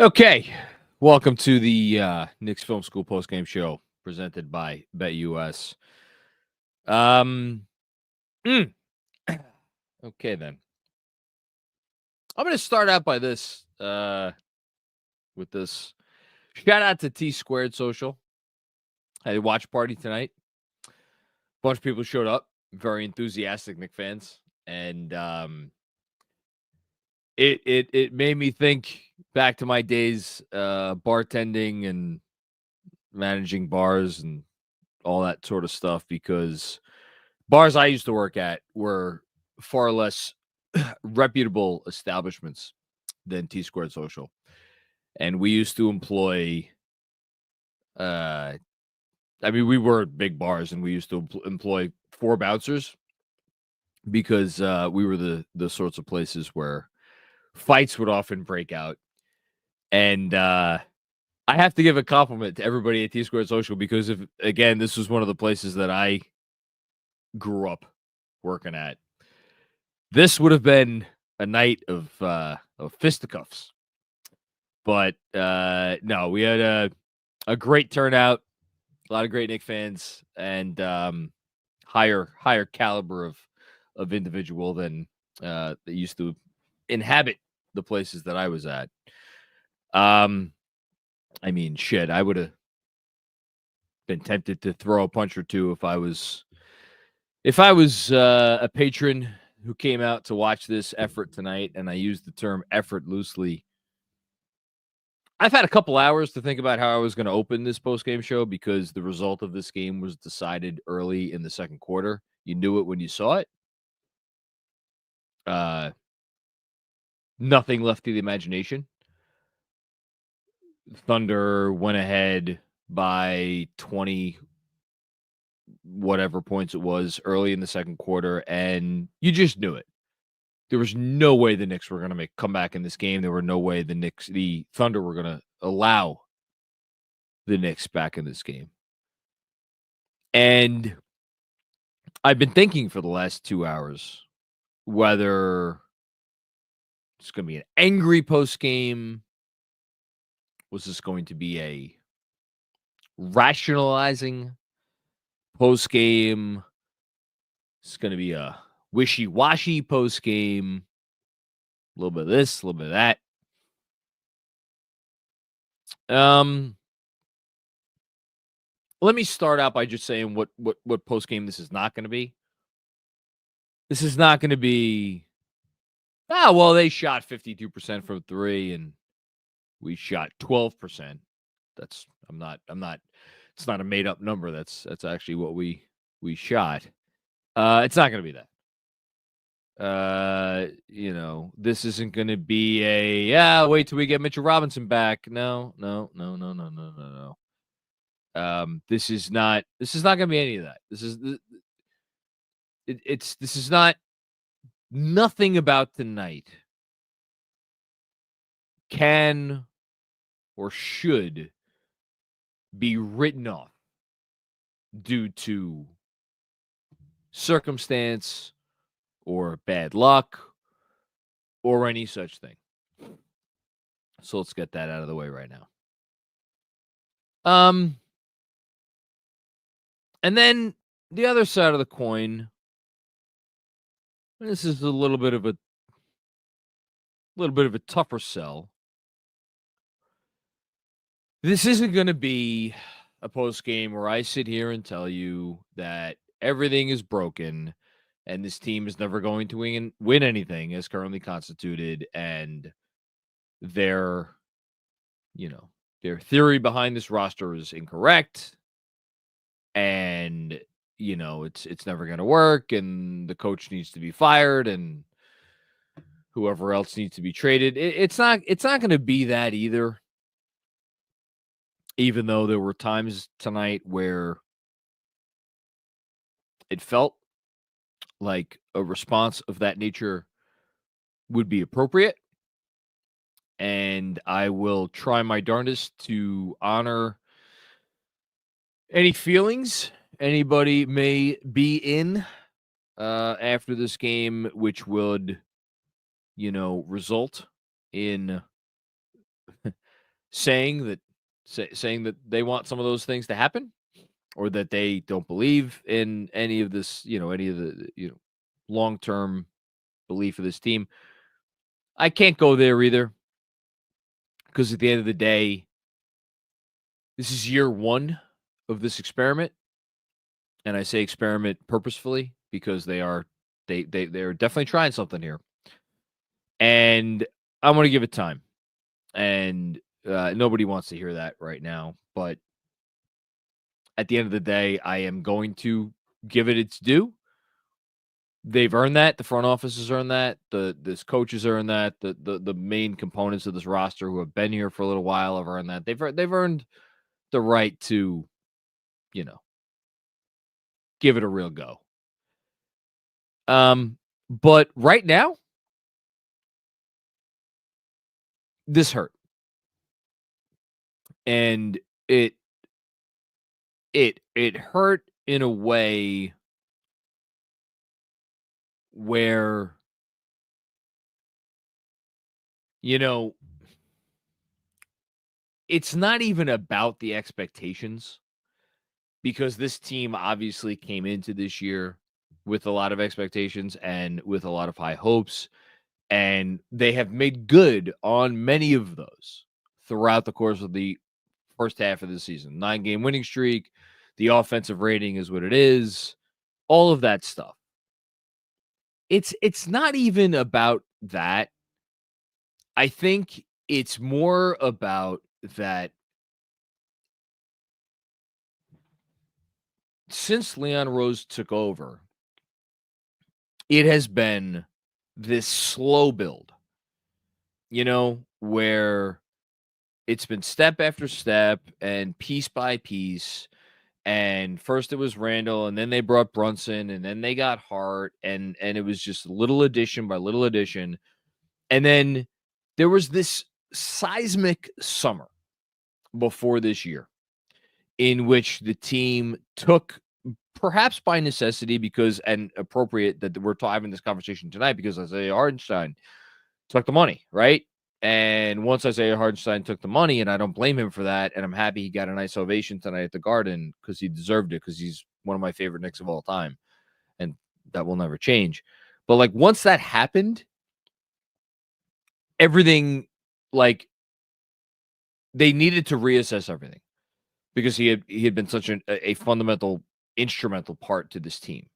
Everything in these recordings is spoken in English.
Okay, welcome to the Knicks Film School Postgame Show presented by BetUS. Mm, okay then. I'm going to start out by this with this shout out to T Squared Social. I had a watch party tonight. A bunch of people showed up, very enthusiastic Knicks fans, and it made me think back to my days bartending and managing bars and all that sort of stuff, because bars I used to work at were far less reputable establishments than T Squared Social. And we used to employ, we were big bars and we used to employ 4 bouncers because we were the sorts of places where fights would often break out. And I have to give a compliment to everybody at T Squared Social because, this was one of the places that I grew up working at. This would have been a night of fisticuffs, but no, we had a great turnout, a lot of great Knicks fans, and higher caliber of individual than that used to inhabit the places that I was at. Shit, I would have been tempted to throw a punch or two if I was a patron who came out to watch this effort tonight, and I use the term effort loosely. I've had a couple hours to think about how I was going to open this post-game show because the result of this game was decided early in the second quarter. You knew it when you saw it. Nothing left to the imagination. Thunder went ahead by 20 whatever points it was early in the second quarter, and you just knew it. There was no way the Knicks were going to make a comeback in this game. There were no way the Thunder were going to allow the Knicks back in this game. And I've been thinking for the last 2 hours whether it's going to be an angry post game. Was this going to be a rationalizing post game? It's going to be a wishy-washy post game. A little bit of this, a little bit of that. Let me start out by just saying what post game this is not going to be. This is not going to be, they shot 52% from 3 and we shot 12%. It's not a made up number. That's actually what we shot. It's not going to be that. This isn't going to be wait till we get Mitchell Robinson back. No. This is not going to be any of that. This is not, nothing about tonight can or should be written off due to circumstance or bad luck or any such thing. So let's get that out of the way right now. And then the other side of the coin, this is a little bit of a tougher sell. This isn't going to be a post game where I sit here and tell you that everything is broken and this team is never going to win anything as currently constituted, and their theory behind this roster is incorrect, and it's never going to work, and the coach needs to be fired, and whoever else needs to be traded. It's not going to be that either. Even though there were times tonight where it felt like a response of that nature would be appropriate. And I will try my darndest to honor any feelings anybody may be in after this game, which would, result in saying that they want some of those things to happen, or that they don't believe in any of this, any of the, long-term belief of this team. I can't go there either, because at the end of the day, this is year one of this experiment. And I say experiment purposefully because they're definitely trying something here. And I'm going to give it time. And nobody wants to hear that right now. But at the end of the day, I am going to give it its due. They've earned that. The front office has earned that. This coach has earned that. The main components of this roster who have been here for a little while have earned that. They've earned the right to, give it a real go. But right now, this hurt. And it hurt in a way where, it's not even about the expectations, because this team obviously came into this year with a lot of expectations and with a lot of high hopes, and they have made good on many of those throughout the course of the first half of the season. 9-game winning streak, the offensive rating is what it is, all of that stuff. It's not even about that. I think it's more about that since Leon Rose took over, it has been this slow build, where it's been step after step and piece by piece. And first it was Randall, and then they brought Brunson, and then they got Hart, and it was just little addition by little addition. And then there was this seismic summer before this year in which the team took, perhaps by necessity, because, and appropriate that we're having this conversation tonight, because Isaiah Hartenstein took the money, right? And once Isaiah Hartenstein took the money, and I don't blame him for that, and I'm happy he got a nice ovation tonight at the Garden, because he deserved it, because he's one of my favorite Knicks of all time, and that will never change. But like, once that happened, everything, like, they needed to reassess everything, because he had been such a fundamental, instrumental part to this team,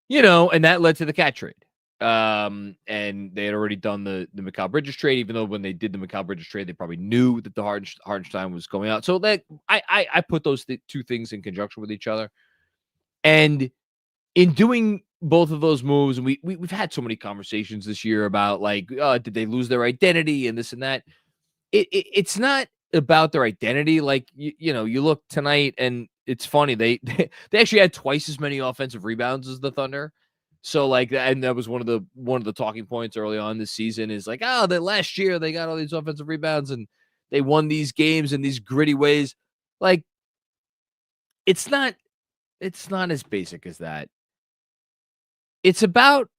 and that led to the cat trade. And they had already done the Mikal Bridges trade, even though when they did the Mikal Bridges trade, they probably knew that the Hartenstein was going out. So that I put those two things in conjunction with each other. And in doing both of those moves, and we've had so many conversations this year about, like, did they lose their identity and this and that? It's not about their identity. Like, you look tonight, and it's funny, they actually had twice as many offensive rebounds as the Thunder. So, like, and that was one of the talking points early on this season, is like, that last year they got all these offensive rebounds and they won these games in these gritty ways. Like, it's not as basic as that. It's about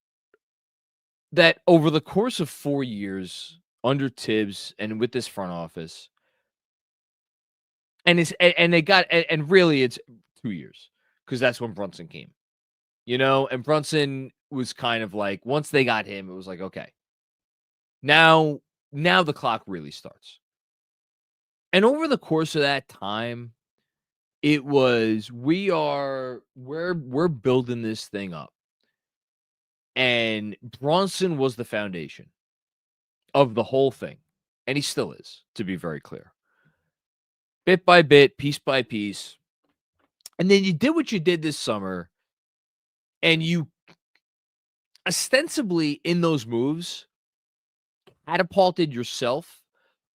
that over the course of 4 years under Tibbs and with this front office, and they got, and really it's 2 years, because that's when Brunson came. And Brunson was kind of like, once they got him, it was like, okay, now the clock really starts. And over the course of that time, it was, we're building this thing up. And Brunson was the foundation of the whole thing. And he still is, to be very clear. Bit by bit, piece by piece. And then you did what you did this summer, and you ostensibly, in those moves, catapulted yourself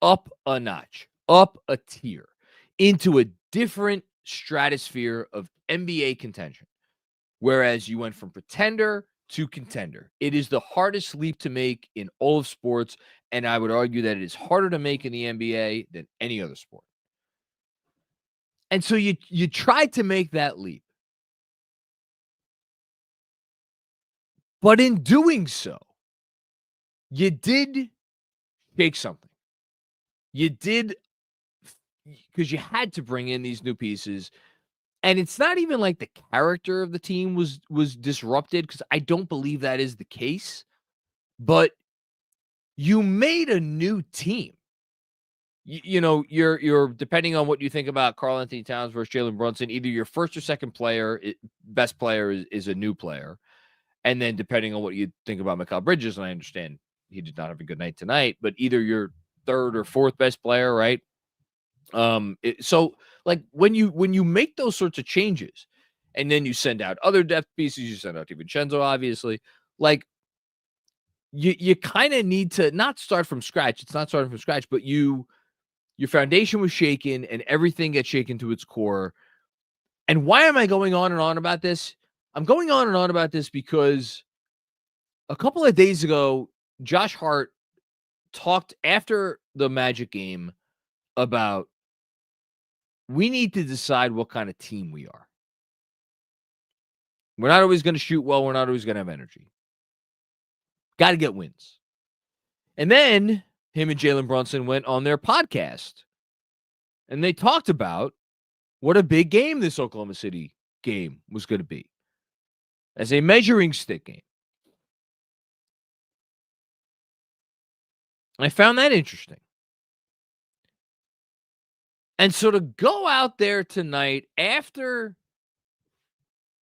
up a notch, up a tier, into a different stratosphere of NBA contention. Whereas you went from pretender to contender. It is the hardest leap to make in all of sports, and I would argue that it is harder to make in the NBA than any other sport. And so you tried to make that leap. But in doing so, you did shake something. You did, because you had to bring in these new pieces. And it's not even like the character of the team was disrupted, because I don't believe that is the case. But you made a new team. You're depending on what you think about Karl Anthony Towns versus Jalen Brunson, either your first or second player, best player is a new player. And then depending on what you think about Mikal Bridges, and I understand he did not have a good night tonight, but either your third or fourth best player, right? So like when you make those sorts of changes, and then you send out other depth pieces, you send out DiVincenzo, obviously, like you kind of need to not start from scratch. It's not starting from scratch, but your foundation was shaken and everything gets shaken to its core. And why am I going on and on about this? I'm going on and on about this because a couple of days ago, Josh Hart talked after the Magic game about, we need to decide what kind of team we are. We're not always going to shoot well. We're not always going to have energy. Got to get wins. And then him and Jalen Brunson went on their podcast, and they talked about what a big game this Oklahoma City game was going to be as a measuring stick game. I found that interesting. And so to go out there tonight after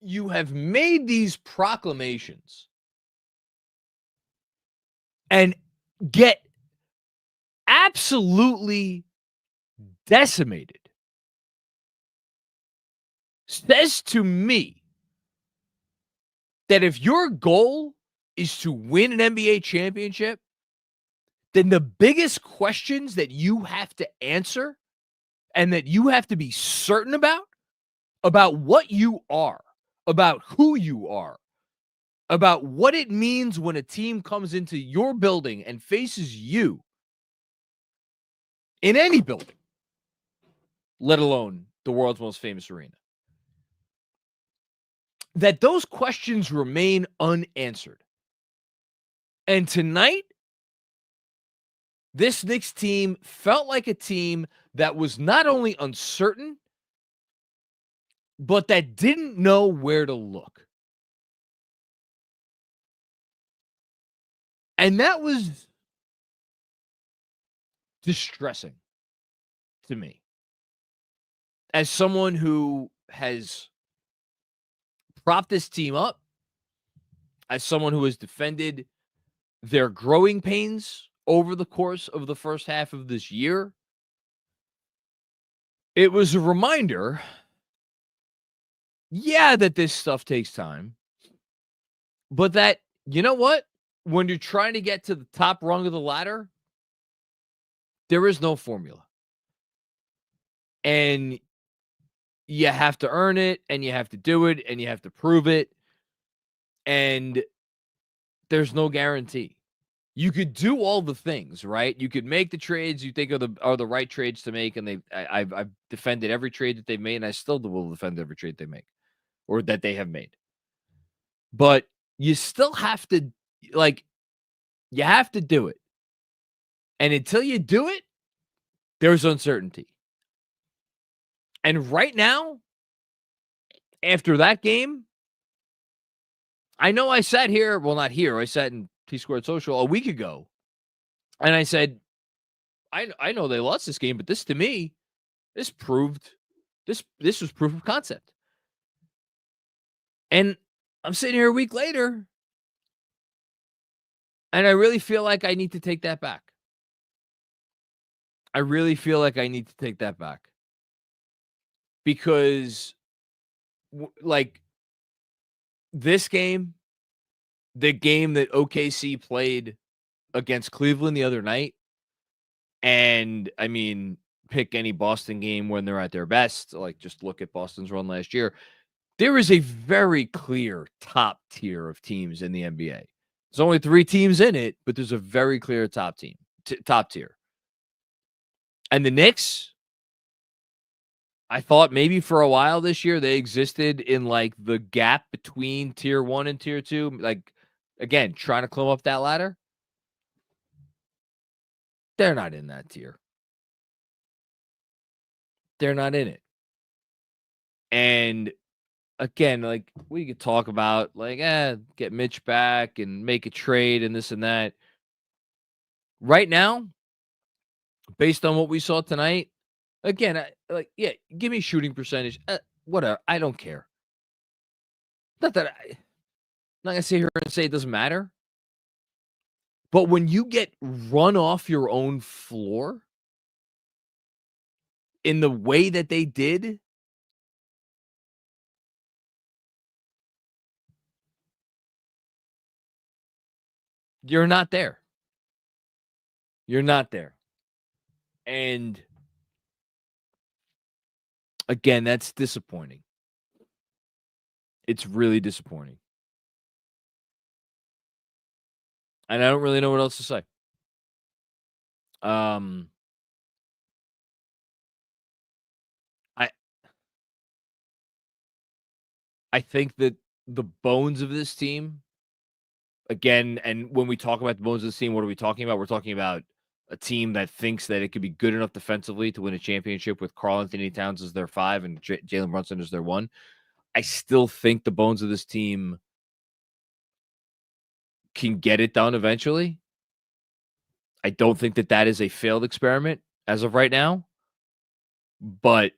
you have made these proclamations and get absolutely decimated says to me that if your goal is to win an NBA championship, then the biggest questions that you have to answer and that you have to be certain about what you are, about who you are, about what it means when a team comes into your building and faces you in any building, let alone the world's most famous arena, that those questions remain unanswered. And tonight, this Knicks team felt like a team that was not only uncertain, but that didn't know where to look. And that was distressing to me. As someone who has propped this team up, as someone who has defended their growing pains over the course of the first half of this year, it was a reminder, that this stuff takes time, but that, you know what? When you're trying to get to the top rung of the ladder, there is no formula. And you have to earn it, and you have to do it, and you have to prove it. And there's no guarantee. You could do all the things, right? You could make the trades you think are the right trades to make, and I've defended every trade that they've made, and I still will defend every trade they make or that they have made. But you still have to, you have to do it. And until you do it, there's uncertainty. And right now, after that game, I know I sat here, well, not here, I sat in T-Squared Social a week ago, and I said, I know they lost this game, but this, to me, this was proof of concept. And I'm sitting here a week later, and I really feel like I need to take that back. I really feel like I need to take that back. Because, this game, the game that OKC played against Cleveland the other night, and, I mean, pick any Boston game when they're at their best, just look at Boston's run last year. There is a very clear top tier of teams in the NBA. There's only 3 teams in it, but there's a very clear top tier. And the Knicks, I thought maybe for a while this year they existed in the gap between tier 1 and tier 2, again, trying to climb up that ladder. They're not in that tier. They're not in it. And again, like we could talk about like, get Mitch back and make a trade and this and that. Right now, based on what we saw tonight, again, give me shooting percentage. Whatever. I don't care. Not that I'm not gonna sit here and say it doesn't matter. But when you get run off your own floor in the way that they did, you're not there. You're not there. And again, that's disappointing. It's really disappointing. And I don't really know what else to say. I I think that the bones of this team, again, and when we talk about the bones of this team, what are we talking about? We're talking about a team that thinks that it could be good enough defensively to win a championship with Karl-Anthony Towns as their 5 and Jalen Brunson as their 1. I still think the bones of this team can get it done eventually. I don't think that that is a failed experiment as of right now, but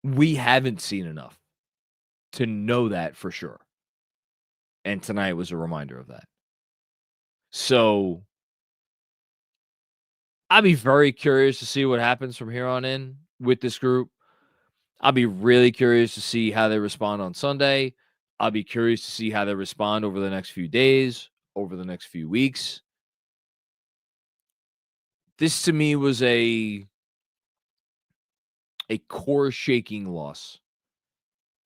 we haven't seen enough to know that for sure. And tonight was a reminder of that. So I'll be very curious to see what happens from here on in with this group. I'll be really curious to see how they respond on Sunday. I'll be curious to see how they respond over the next few days, over the next few weeks. This to me was a core shaking loss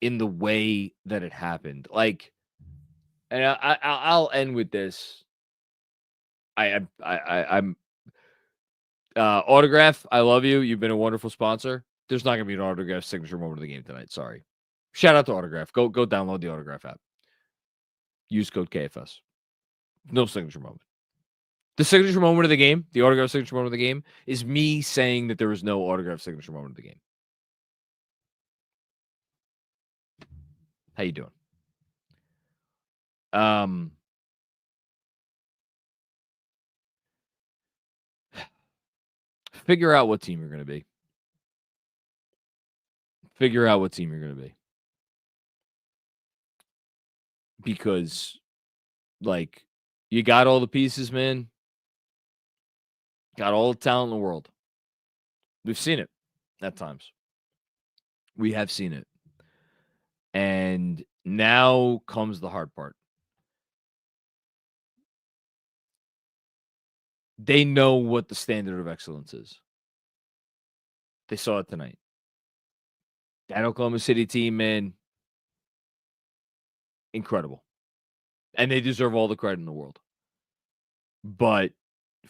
in the way that it happened. Like, and I'll end with this. I'm Autograph. I love you. You've been a wonderful sponsor. There's not gonna be an Autograph signature moment of the game tonight. Sorry. Shout out to Autograph. Go download the Autograph app. Use code KFS. No signature moment. The signature moment of the game, the Autograph signature moment of the game, is me saying that there was no Autograph signature moment of the game. How you doing? Figure out what team you're going to be. Figure out what team you're going to be. Because, like, you got all the pieces, man. Got all the talent in the world. We've seen it at times. We have seen it. And now comes the hard part. They know what the standard of excellence is. They saw it tonight. That Oklahoma City team, man, incredible. And they deserve all the credit in the world. But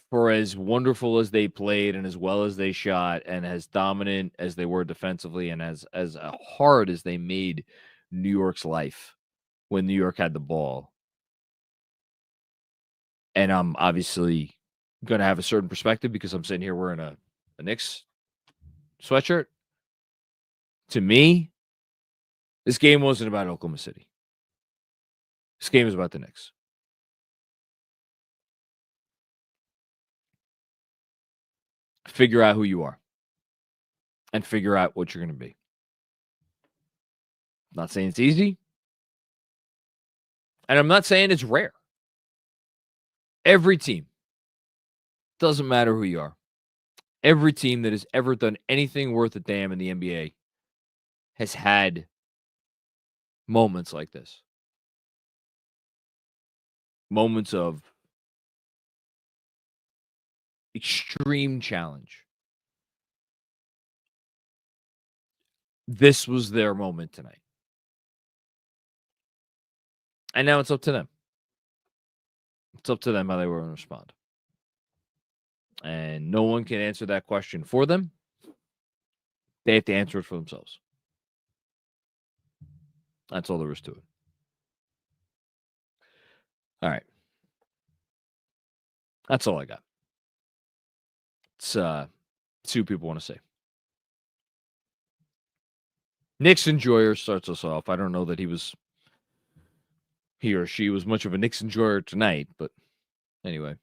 for as wonderful as they played and as well as they shot and as dominant as they were defensively and as hard as they made New York's life when New York had the ball, and I'm obviously going to have a certain perspective because I'm sitting here wearing a Knicks sweatshirt. To me, this game wasn't about Oklahoma City. This game is about the Knicks. Figure out who you are and figure out what you're going to be. I'm not saying it's easy. And I'm not saying it's rare. Every team, doesn't matter who you are, every team that has ever done anything worth a damn in the NBA has had moments like this. Moments of extreme challenge. This was their moment tonight. And now it's up to them. It's up to them how they will respond. And no one can answer that question for them. They have to answer it for themselves. That's all there is to it. All right. That's all I got. It's See what people want to say. Knicks enjoyer starts us off. I don't know that he or she was much of a Knicks enjoyer tonight, but anyway.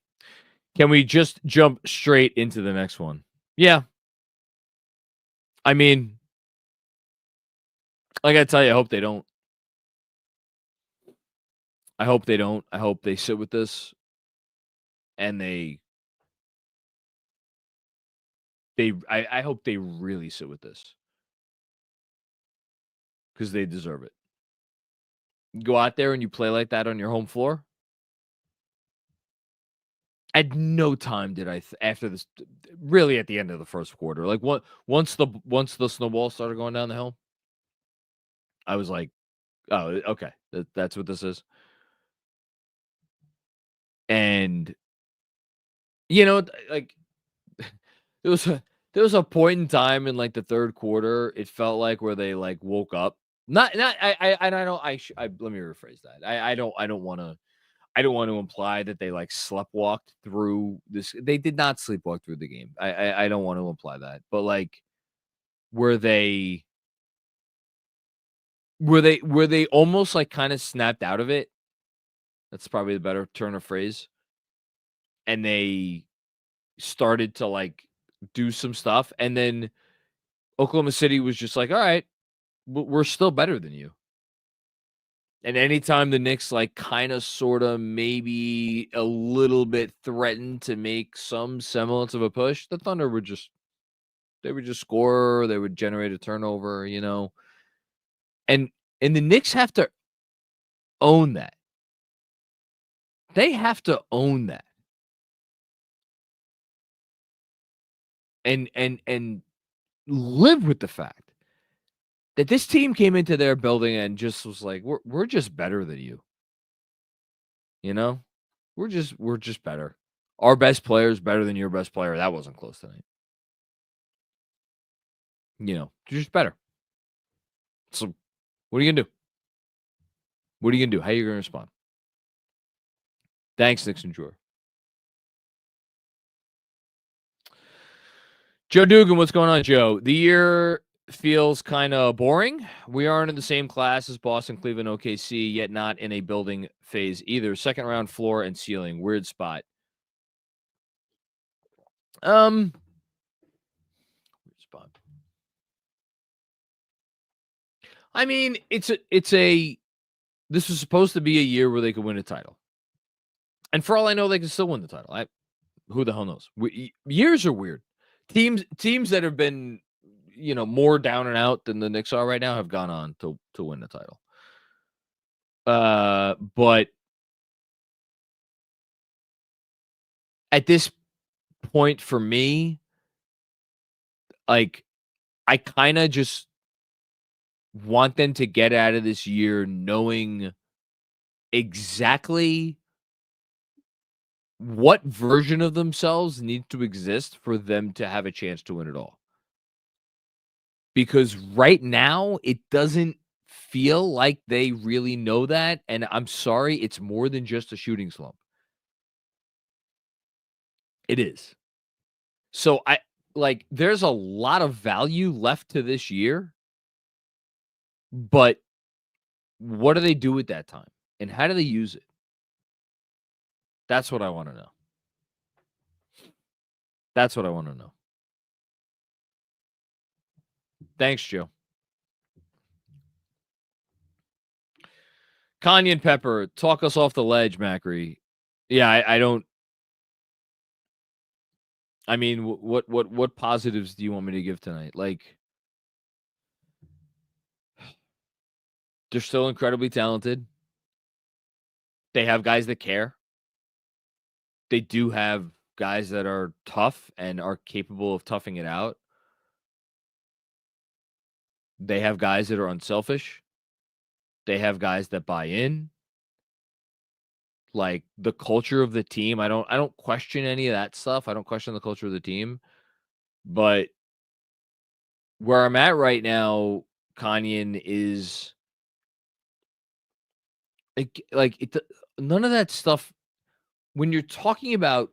Can we just jump straight into the next one? Yeah. I mean, I gotta tell you, I hope they don't. I hope they don't. I hope they sit with this and I hope they really sit with this because they deserve it. Go out there and you play like that on your home floor. At no time did I after this, really at the end of the first quarter, like once the snowball started going down the hill, I was like, oh, okay, that's what this is. And like there was a point in time in like the third quarter, it felt like where they like woke up. Not I don't let me rephrase that. I don't want to imply that they like sleptwalked through this. They did not sleepwalk through the game. I don't want to imply that. But like were they almost like kind of snapped out of it? That's probably the better turn of phrase. And they started to like do some stuff, and then Oklahoma City was just like, all right, we're still better than you. And anytime the Knicks like kind of sort of maybe a little bit threatened to make some semblance of a push, the Thunder would just score, they would generate a turnover, And the Knicks have to own that. They have to own that. And live with the fact that this team came into their building and just was like, we're just better than you. We're just better. Our best player is better than your best player. That wasn't close tonight. You're just better. So what are you gonna do? What are you gonna do? How are you gonna respond? Thanks, Nixon Drawer. Joe Dugan, what's going on, Joe? The year feels kind of boring. We aren't in the same class as Boston, Cleveland, OKC, yet not in a building phase either. Second round floor and ceiling. Weird spot. Weird spot. I mean, this was supposed to be a year where they could win a title. And for all I know, they can still win the title. Who the hell knows? Years are weird. Teams that have been, more down and out than the Knicks are right now have gone on to win the title. But at this point for me, like, I kind of just want them to get out of this year knowing exactly what version of themselves needs to exist for them to have a chance to win it all. Because right now, it doesn't feel like they really know that, and I'm sorry, it's more than just a shooting slump. It is. So there's a lot of value left to this year, but what do they do at that time? And how do they use it? That's what I want to know. That's what I want to know. Thanks, Joe. Cayenne Pepper, talk us off the ledge, Macri. Yeah, I don't. I mean, what positives do you want me to give tonight? Like, they're still incredibly talented. They have guys that care. They do have guys that are tough and are capable of toughing it out. They have guys that are unselfish. They have guys that buy in. Like, the culture of the team, I don't question any of that stuff. I don't question the culture of the team. But where I'm at right now, Kanyen, is none of that stuff. When you're talking about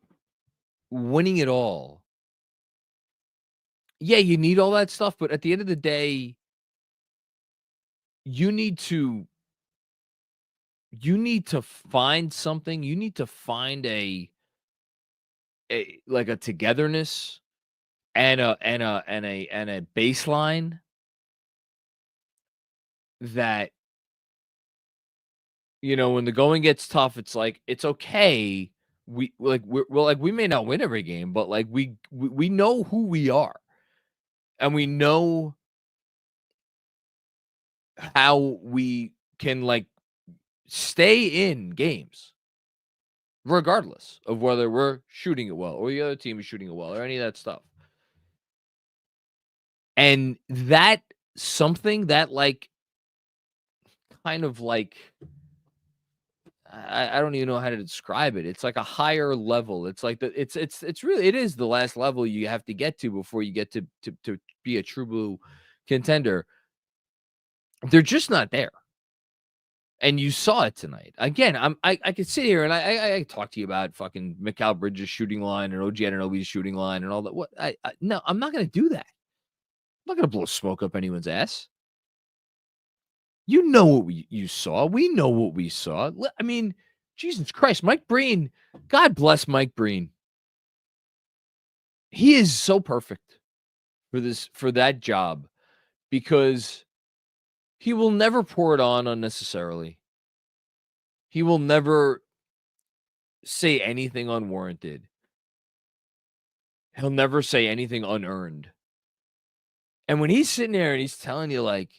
winning it all, yeah, you need all that stuff, but at the end of the day, you need to find something. You need to find a like a togetherness and a baseline that, when the going gets tough, it's like it's okay. We may not win every game, but like we know who we are, and we know how we can like stay in games regardless of whether we're shooting it well or the other team is shooting it well or any of that stuff. And that something that like kind of like I don't even know how to describe it. It's like a higher level. It's like it's really it is the last level you have to get to before you get to be a true blue contender. They're just not there. And you saw it tonight. Again, I could sit here and I talk to you about fucking Mikal Bridges' shooting line and OG Anunoby's shooting line and all that. What no, I'm not gonna do that. I'm not gonna blow smoke up anyone's ass. You know what you saw. We know what we saw. I mean, Jesus Christ, Mike Breen. God bless Mike Breen. He is so perfect for that job because he will never pour it on unnecessarily. He will never say anything unwarranted. He'll never say anything unearned. And when he's sitting there and he's telling you, like,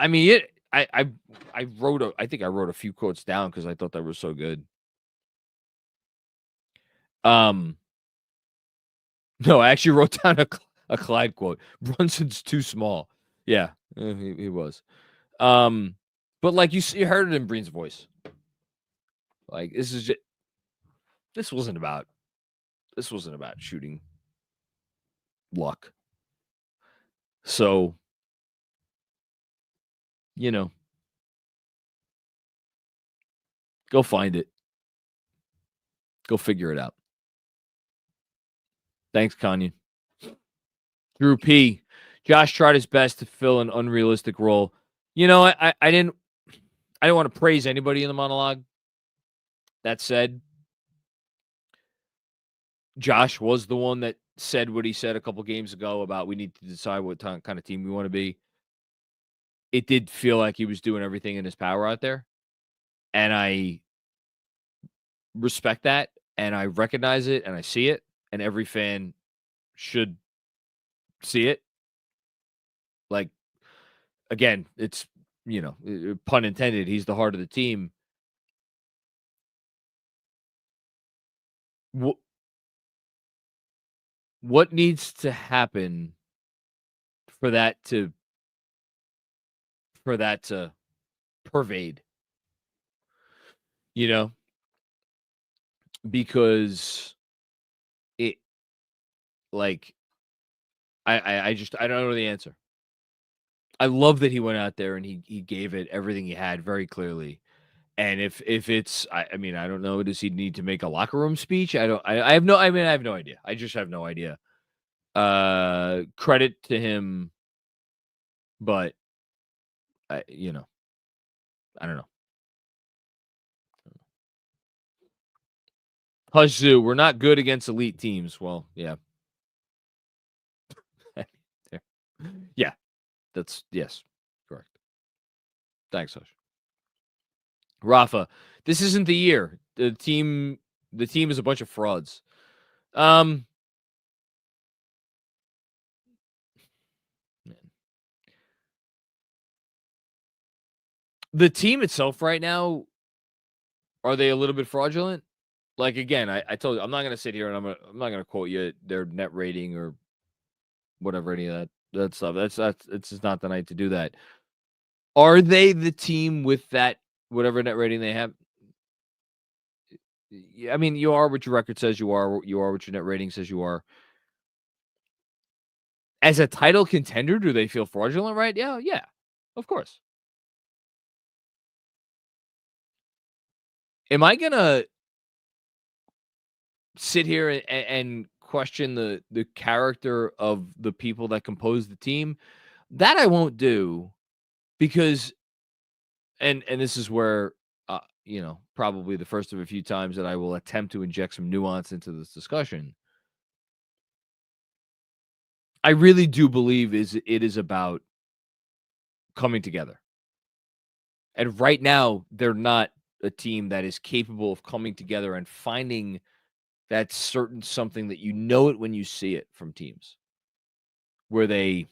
I mean, I think I wrote a few quotes down because I thought that was so good. No, I actually wrote down a Clyde quote. Brunson's too small. Yeah, he was. But like you heard it in Breen's voice. Like this wasn't about shooting luck. So, go find it. Go figure it out. Thanks, Kanye. Drew P. Josh tried his best to fill an unrealistic role. I didn't want to praise anybody in the monologue. That said, Josh was the one that said what he said a couple games ago about we need to decide what kind of team we want to be. It did feel like he was doing everything in his power out there. And I respect that. And I recognize it. And I see it. And every fan should see it. Like, again, it's, pun intended, he's the heart of the team. What needs to happen for that to pervade? Because it like I don't know the answer. I love that he went out there and he gave it everything he had very clearly. And if it's I mean, I don't know, does he need to make a locker room speech? I have no idea. I just have no idea. Credit to him, but I don't know. Hush Zoo, we're not good against elite teams. Well, yeah. Yeah. Yes, correct. Thanks, Hush. Rafa, this isn't the year. The team is a bunch of frauds. The team itself right now, are they a little bit fraudulent? Like, again, I told you, I'm not going to sit here and I'm not going to quote you their net rating or whatever, any of that stuff. It's just not the night to do that. Are they the team with that, whatever net rating they have? I mean, you are what your record says you are. You are what your net rating says you are. As a title contender, do they feel fraudulent, right? Yeah, of course. Am I going to sit here and question the character of the people that compose the team. That I won't do because, and this is where, probably the first of a few times that I will attempt to inject some nuance into this discussion. I really do believe it is about coming together. And right now, they're not a team that is capable of coming together and finding that certain something that you know it when you see it from teams where it's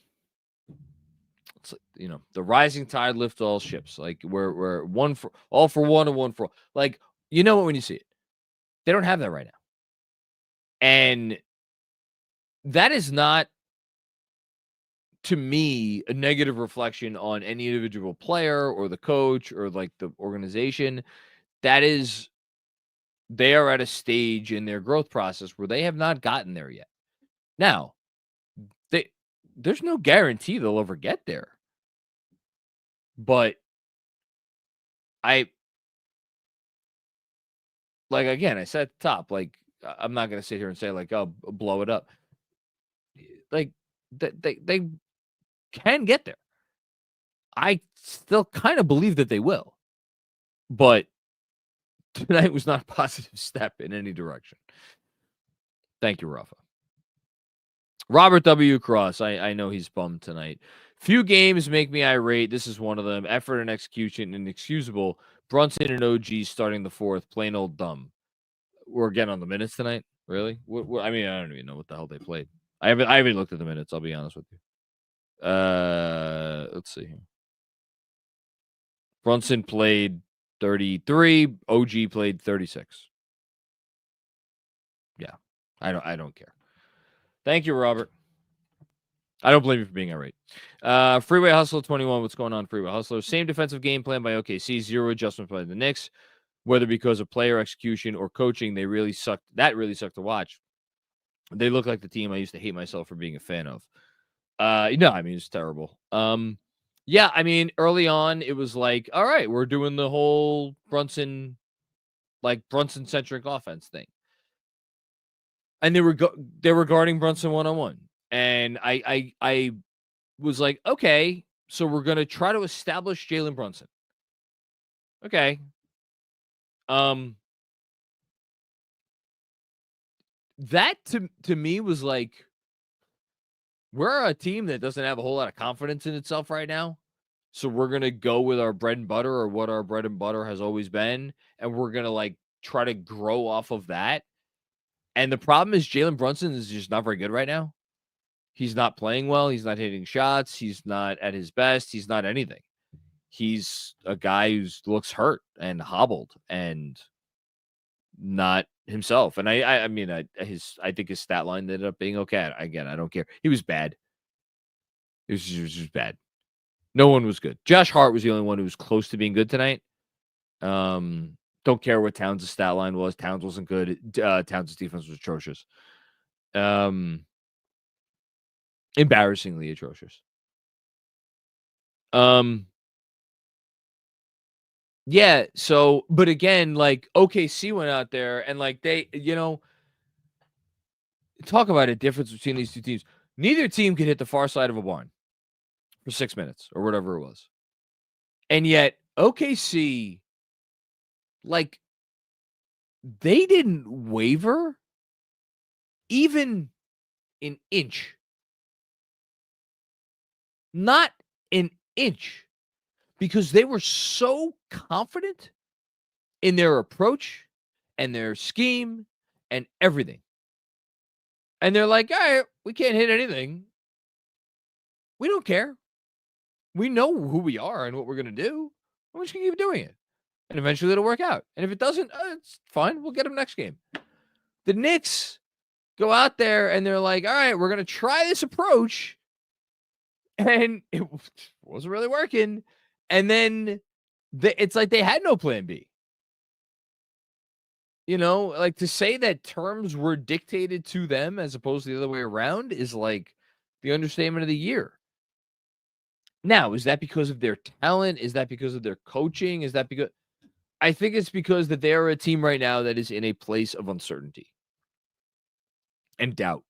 the rising tide lifts all ships. Like we're one for one and one for all. Like, you know it when you see it. They don't have that right now. And that is not, to me, a negative reflection on any individual player or the coach or like the organization. That is, they are at a stage in their growth process where they have not gotten there yet. Now, there's no guarantee they'll ever get there. But again, I said at the top, like, I'm not going to sit here and say, like, oh, blow it up. Like, they can get there. I still kind of believe that they will. But tonight was not a positive step in any direction. Thank you, Rafa. Robert W. Cross, I know he's bummed tonight. Few games make me irate. This is one of them. Effort and execution inexcusable. Brunson and OG starting the fourth. Plain old dumb. We're again on the minutes tonight. Really? I mean, I don't even know what the hell they played. I haven't looked at the minutes. I'll be honest with you. Let's see here. Brunson played 33. OG played 36. Yeah, I don't care. Thank you, Robert. I don't blame you for being irate. Freeway Hustler 21. What's going on, Freeway Hustler? Same defensive game plan by OKC. Zero adjustment by the Knicks. Whether because of player execution or coaching, they really sucked. That really sucked to watch. They look like the team I used to hate myself for being a fan of. No, I mean, it's terrible. Yeah, I mean, early on, it was like, all right, we're doing the whole Brunson-centric offense thing. And they were guarding Brunson one-on-one. And I was like, okay, so we're going to try to establish Jalen Brunson. Okay. That to me was like, we're a team that doesn't have a whole lot of confidence in itself right now. So we're going to go with our bread and butter, or what our bread and butter has always been. And we're going to try to grow off of that. And the problem is Jalen Brunson is just not very good right now. He's not playing well. He's not hitting shots. He's not at his best. He's not anything. He's a guy who looks hurt and hobbled and not himself. And I think his stat line ended up being okay. Again, I don't care. He was bad. It was just bad. No one was good. Josh Hart was the only one who was close to being good tonight. Don't care what Towns' stat line was. Towns wasn't good. Towns' defense was atrocious. Embarrassingly atrocious. Yeah, so, but again, OKC went out there and they, talk about a difference between these two teams. Neither team could hit the far side of a barn for 6 minutes or whatever it was. And yet OKC, they didn't waver even an inch. Not an inch. Because they were so confident in their approach and their scheme and everything. And they're like, all right, we can't hit anything. We don't care. We know who we are and what we're going to do. We're just going to keep doing it. And eventually it'll work out. And if it doesn't, it's fine. We'll get them next game. The Knicks go out there and they're like, all right, we're going to try this approach. And it wasn't really working. And then it's like they had no plan B. To say that terms were dictated to them as opposed to the other way around is like the understatement of the year. Now, is that because of their talent? Is that because of their coaching? Is that because... I think it's because that they're a team right now that is in a place of uncertainty. and doubt.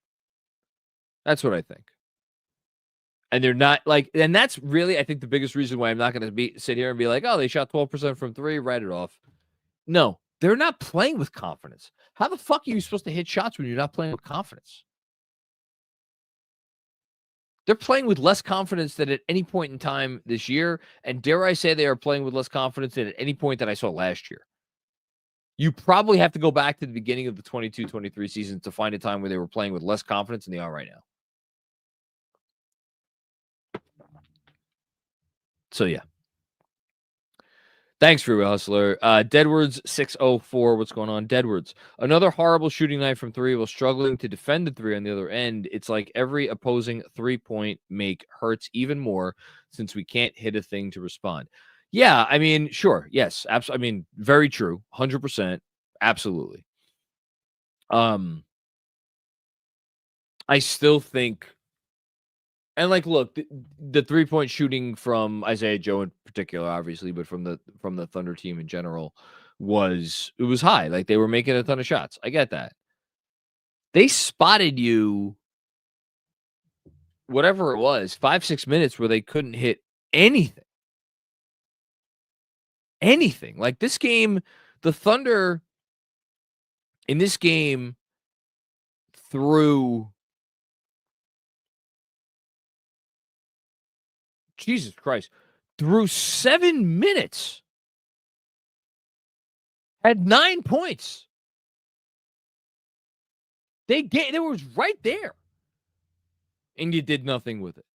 That's what I think. And they're not like, and that's really, I think, the biggest reason why I'm not going to sit here and be like, oh, they shot 12% from three, write it off. No, they're not playing with confidence. How the fuck are you supposed to hit shots when you're not playing with confidence? They're playing with less confidence than at any point in time this year. And dare I say they are playing with less confidence than at any point that I saw last year. You probably have to go back to the beginning of the 22-23 season to find a time where they were playing with less confidence than they are right now. So, yeah. Thanks, Freeway Hustler. Deadwards 604. What's going on, Deadwards? Another horrible shooting night from three while struggling to defend the three on the other end. It's like every opposing 3-point make hurts even more since we can't hit a thing to respond. Yeah, I mean, sure. Yes, absolutely. I mean, very true. 100%. Absolutely. I still think, and like, look, the 3-point shooting from Isaiah Joe in particular, obviously, but from the Thunder team in general was high. Like, they were making a ton of shots. I get that. They spotted you, whatever it was, 5-6 minutes where they couldn't hit anything. Anything. Like, this game, the Thunder in this game through Jesus Christ, through 7 minutes, had 9 points. They was right there. And you did nothing with it.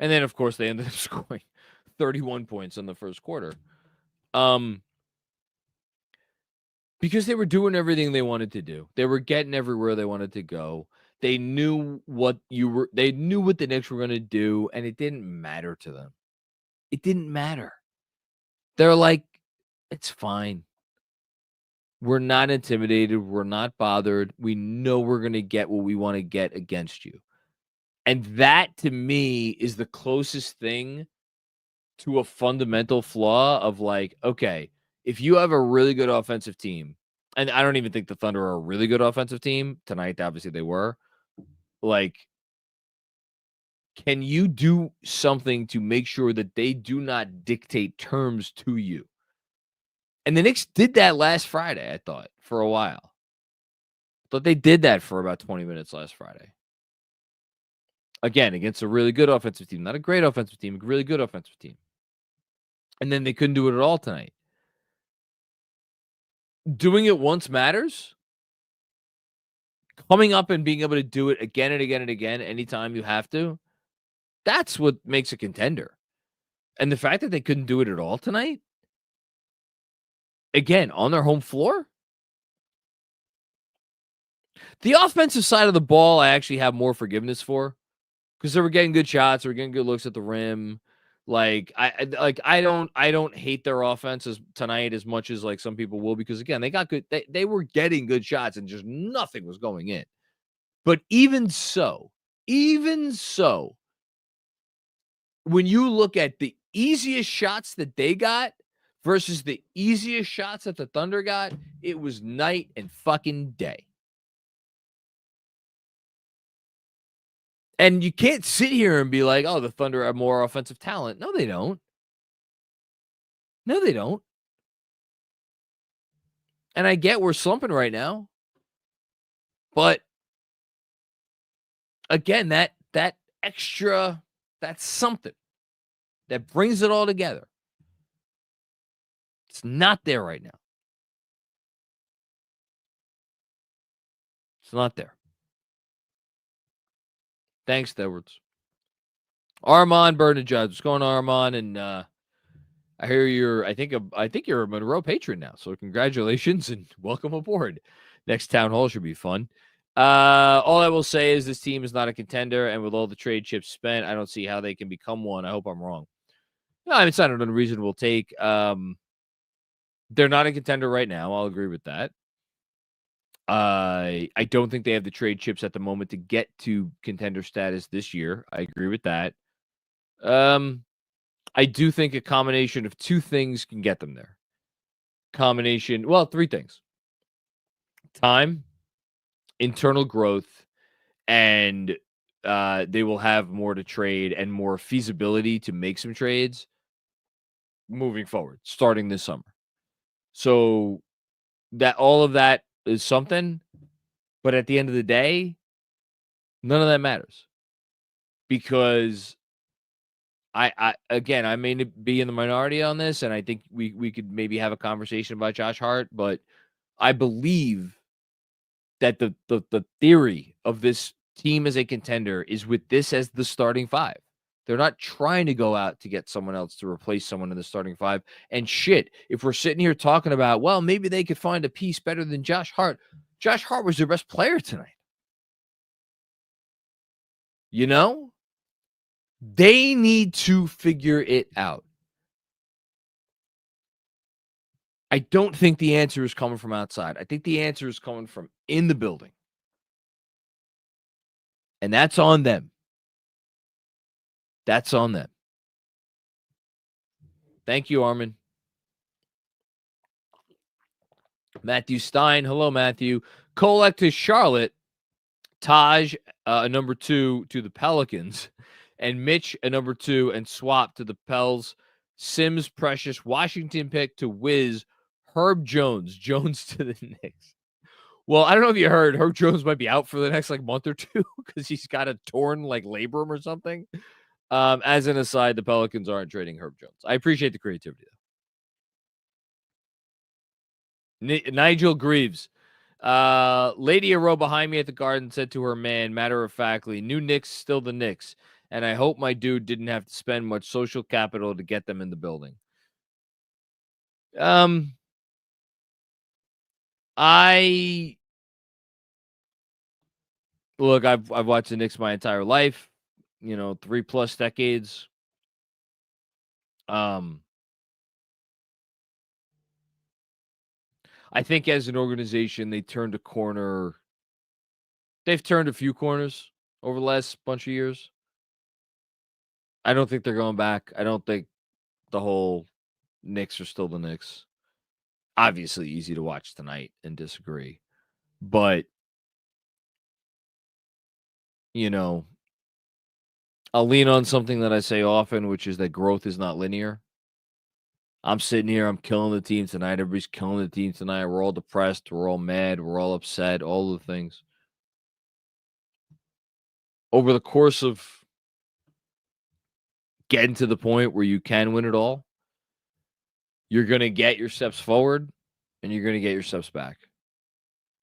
And then, of course, they ended up scoring 31 points in the first quarter. Because they were doing everything they wanted to do. They were getting everywhere they wanted to go. They knew what they knew what the Knicks were going to do, and it didn't matter to them. It didn't matter. They're like, it's fine. We're not intimidated. We're not bothered. We know we're going to get what we want to get against you. And that, to me, is the closest thing to a fundamental flaw of like, okay, if you have a really good offensive team, and I don't even think the Thunder are a really good offensive team tonight, obviously they were, like, can you do something to make sure that they do not dictate terms to you? And the Knicks did that last Friday, I thought, for a while. But they did that for about 20 minutes last Friday. Again, against a really good offensive team. Not a great offensive team, a really good offensive team. And then they couldn't do it at all tonight. Doing it once matters. Coming up and being able to do it again and again and again anytime you have to, that's what makes a contender. And the fact that they couldn't do it at all tonight, again, on their home floor, the offensive side of the ball, I actually have more forgiveness for because they were getting good shots, they were getting good looks at the rim. Like I don't hate their offense tonight as much as like some people will, because again, they got good. They were getting good shots and just nothing was going in. But even so, when you look at the easiest shots that they got versus the easiest shots that the Thunder got, it was night and fucking day. And you can't sit here and be like, oh, the Thunder have more offensive talent. No, they don't. No, they don't. And I get we're slumping right now. But again, that extra, that's something that brings it all together. It's not there right now. It's not there. Thanks, Edwards. Armand Bernadette. What's going on, Armand? And I hear I think you're a Monroe patron now. So congratulations and welcome aboard. Next town hall should be fun. All I will say is this team is not a contender, and with all the trade chips spent, I don't see how they can become one. I hope I'm wrong. No, it's not an unreasonable take. They're not a contender right now. I'll agree with that. I don't think they have the trade chips at the moment to get to contender status this year. I agree with that. I do think a combination of two things can get them there. Three things. Time, internal growth, and they will have more to trade and more feasibility to make some trades moving forward, starting this summer. So that all of that is something, but at the end of the day, none of that matters because I may be in the minority on this, and I think we could maybe have a conversation about Josh Hart, but I believe that the theory of this team as a contender is with this as the starting five. They're not trying to go out to get someone else to replace someone in the starting five. And shit, if we're sitting here talking about, well, maybe they could find a piece better than Josh Hart. Josh Hart was their best player tonight. You know? They need to figure it out. I don't think the answer is coming from outside. I think the answer is coming from in the building. And that's on them. That's on them. Thank you, Armin. Matthew Stein. Hello, Matthew. Kolek to Charlotte. Taj, a number 2 to the Pelicans. And Mitch, a number 2, and swap to the Pels. Sims, Precious, Washington pick to Wiz. Herb Jones to the Knicks. Well, I don't know if you heard, Herb Jones might be out for the next month or two because he's got a torn labrum or something. As an aside, the Pelicans aren't trading Herb Jones. I appreciate the creativity, though. Nigel Greaves. Lady a row behind me at the Garden said to her man, matter-of-factly, new Knicks, still the Knicks. And I hope my dude didn't have to spend much social capital to get them in the building. Look, I've watched the Knicks my entire life, 3+ decades. I think as an organization, they turned a corner. They've turned a few corners over the last bunch of years. I don't think they're going back. I don't think the whole Knicks are still the Knicks. Obviously, easy to watch tonight and disagree. But, I'll lean on something that I say often, which is that growth is not linear. I'm sitting here, I'm killing the team tonight. Everybody's killing the team tonight. We're all depressed. We're all mad. We're all upset. All the things. Over the course of getting to the point where you can win it all, you're going to get your steps forward and you're going to get your steps back.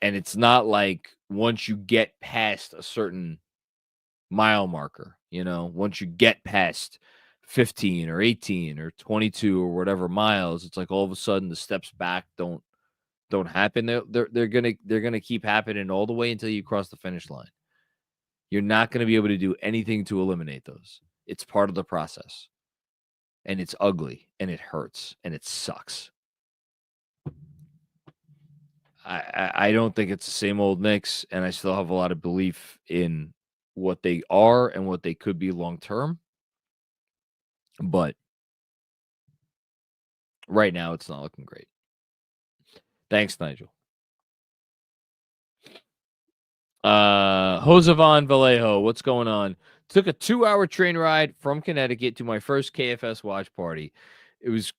And it's not like once you get past a certain mile marker, once you get past 15 or 18 or 22 or whatever miles, it's like all of a sudden the steps back don't happen. They're gonna keep happening all the way until you cross the finish line. You're not going to be able to do anything to eliminate those. It's part of the process. And it's ugly and it hurts and it sucks. I don't think it's the same old Knicks, and I still have a lot of belief in what they are and what they could be long term. But right now, it's not looking great. Thanks, Nigel. Josevan Vallejo, what's going on? Took a 2-hour train ride from Connecticut to my first KFS watch party. It was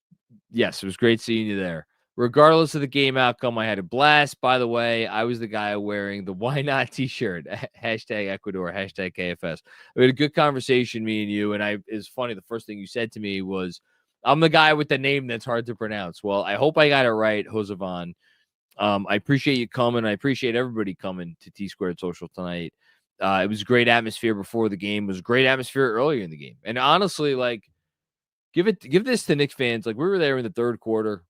great seeing you there. Regardless of the game outcome, I had a blast. By the way, I was the guy wearing the Why Not t-shirt, hashtag Ecuador, hashtag KFS. We had a good conversation, me and you, and it's funny, the first thing you said to me was, I'm the guy with the name that's hard to pronounce. Well, I hope I got it right, Josevan. I appreciate you coming. I appreciate everybody coming to T-Squared Social tonight. It was a great atmosphere before the game. It was a great atmosphere earlier in the game. And honestly, give this to Knicks fans. We were there in the third quarter.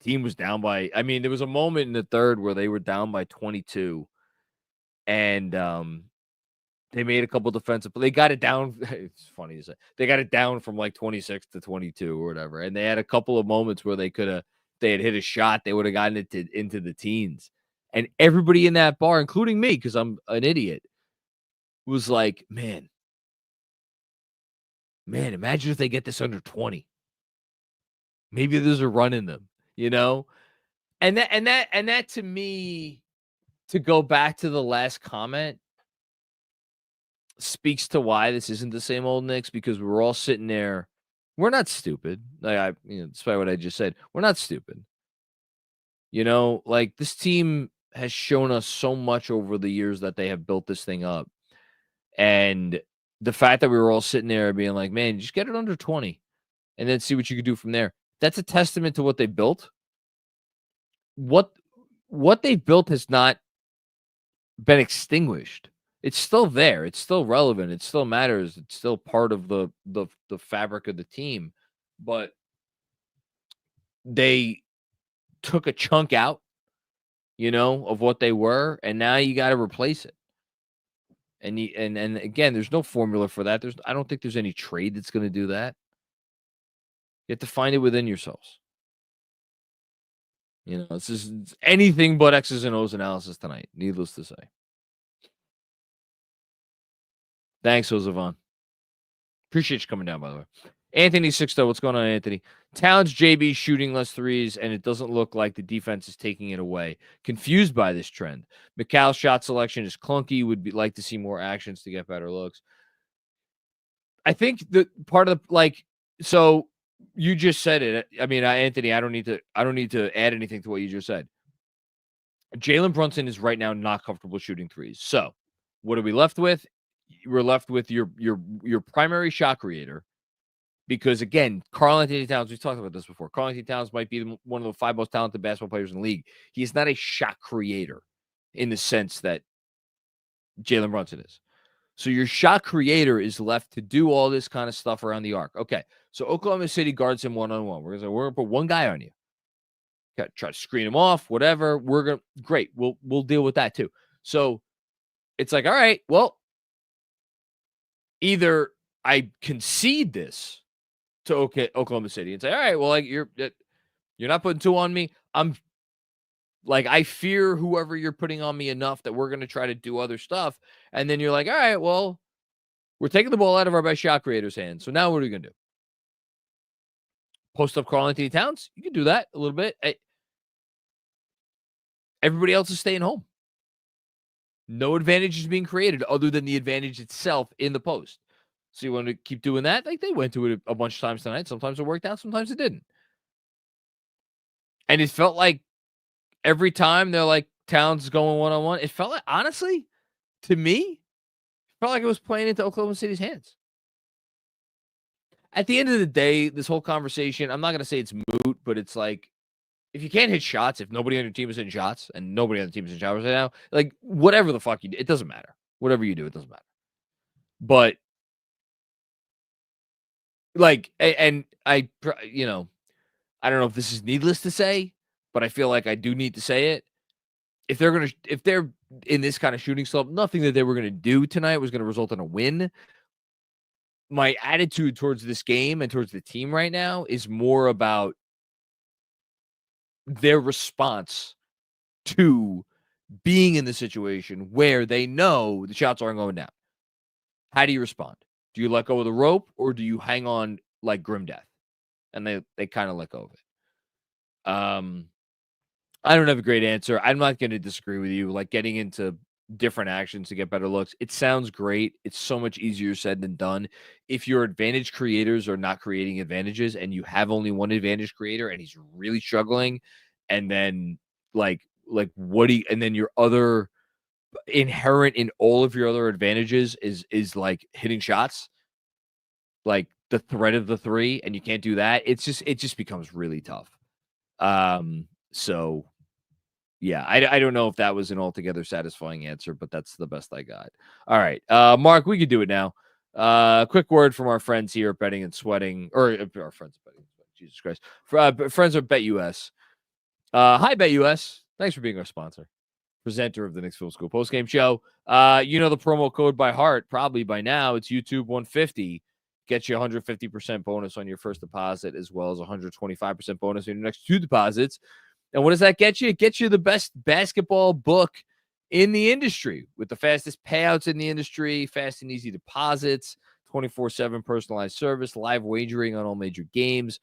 Team was down by, there was a moment in the third where they were down by 22. And they made a couple defensive, but they got it down. It's funny to say. They got it down from 26 to 22 or whatever. And they had a couple of moments where they had hit a shot, they would have gotten it into the teens. And everybody in that bar, including me, because I'm an idiot, was like, man, imagine if they get this under 20. Maybe there's a run in them, And that to me to go back to the last comment, speaks to why this isn't the same old Knicks, because we're all sitting there. We're not stupid. Despite what I just said, we're not stupid. Like, this team has shown us so much over the years that they have built this thing up. And the fact that we were all sitting there being like, man, just get it under 20 and then see what you could do from there. That's a testament to what they built. What they've built has not been extinguished. It's still there. It's still relevant. It still matters. It's still part of the fabric of the team. But they took a chunk out, of what they were, and now you got to replace it. And again, there's no formula for that. I don't think there's any trade that's going to do that. You have to find it within yourselves. This is anything but X's and O's analysis tonight, needless to say. Thanks, Josevon. Appreciate you coming down, by the way. Anthony Sixto, what's going on, Anthony? Towns, JB shooting less threes, and it doesn't look like the defense is taking it away. Confused by this trend. McCall's shot selection is clunky. Would like to see more actions to get better looks. I think the part of so you just said it. I mean, Anthony, I don't need to add anything to what you just said. Jalen Brunson is right now not comfortable shooting threes. So what are we left with? We're left with your primary shot creator. Because, again, Karl-Anthony Towns, we've talked about this before. Karl-Anthony Towns might be one of the 5 most talented basketball players in the league. He is not a shot creator in the sense that Jalen Brunson is. So your shot creator is left to do all this kind of stuff around the arc. Okay, so Oklahoma City guards him one-on-one. We're going to put one guy on you. Got to try to screen him off, whatever. Great. We'll deal with that too. So it's like, all right, well, either I concede this to Oklahoma City and say, all right, well, like you're not putting 2 on me. I fear whoever you're putting on me enough that we're going to try to do other stuff. And then you're like, all right, well, we're taking the ball out of our best shot creator's hands. So now what are we going to do? Post up Karl-Anthony Towns? You can do that a little bit. Everybody else is staying home. No advantage is being created other than the advantage itself in the post. So you want to keep doing that? Like, they went to it a bunch of times tonight. Sometimes it worked out, sometimes it didn't. And it felt like every time they're like, Towns going one-on-one, it felt like, honestly, to me, it felt like it was playing into Oklahoma City's hands. At the end of the day, this whole conversation, I'm not going to say it's moot, but it's like, if you can't hit shots, if nobody on your team is hitting shots, and nobody on the team is hitting shots right now, like, whatever the fuck you do, it doesn't matter. Whatever you do, it doesn't matter. But and I don't know if this is needless to say, but I feel like I do need to say it. If they're in this kind of shooting slump, nothing that they were going to do tonight was going to result in a win. My attitude towards this game and towards the team right now is more about their response to being in the situation where they know the shots aren't going down. How do you respond? Do you let go of the rope, or do you hang on like grim death? And they kind of let go of it. I don't have a great answer. I'm not going to disagree with you. Like, getting into different actions to get better looks, it sounds great. It's so much easier said than done. If your advantage creators are not creating advantages and you have only one advantage creator and he's really struggling, and then and then your other inherent in all of your other advantages is like hitting shots, like the threat of the 3, and you can't do that, it just becomes really tough. So yeah, I don't know if that was an altogether satisfying answer, but that's the best I got. All right, Mark, we could do it now. Quick word from our friends here at Betting and Sweating, or our friends at Betting, Jesus Christ, friends at BetUS. Hi, BetUS. Thanks for being our sponsor, presenter of the Knicks Film School postgame show. You know the promo code by heart, probably by now. It's YouTube 150. Gets you 150% bonus on your first deposit, as well as 125% bonus on your next 2 deposits. And what does that get you? It gets you the best basketball book in the industry, with the fastest payouts in the industry, fast and easy deposits, 24/7 personalized service, live wagering on all major games,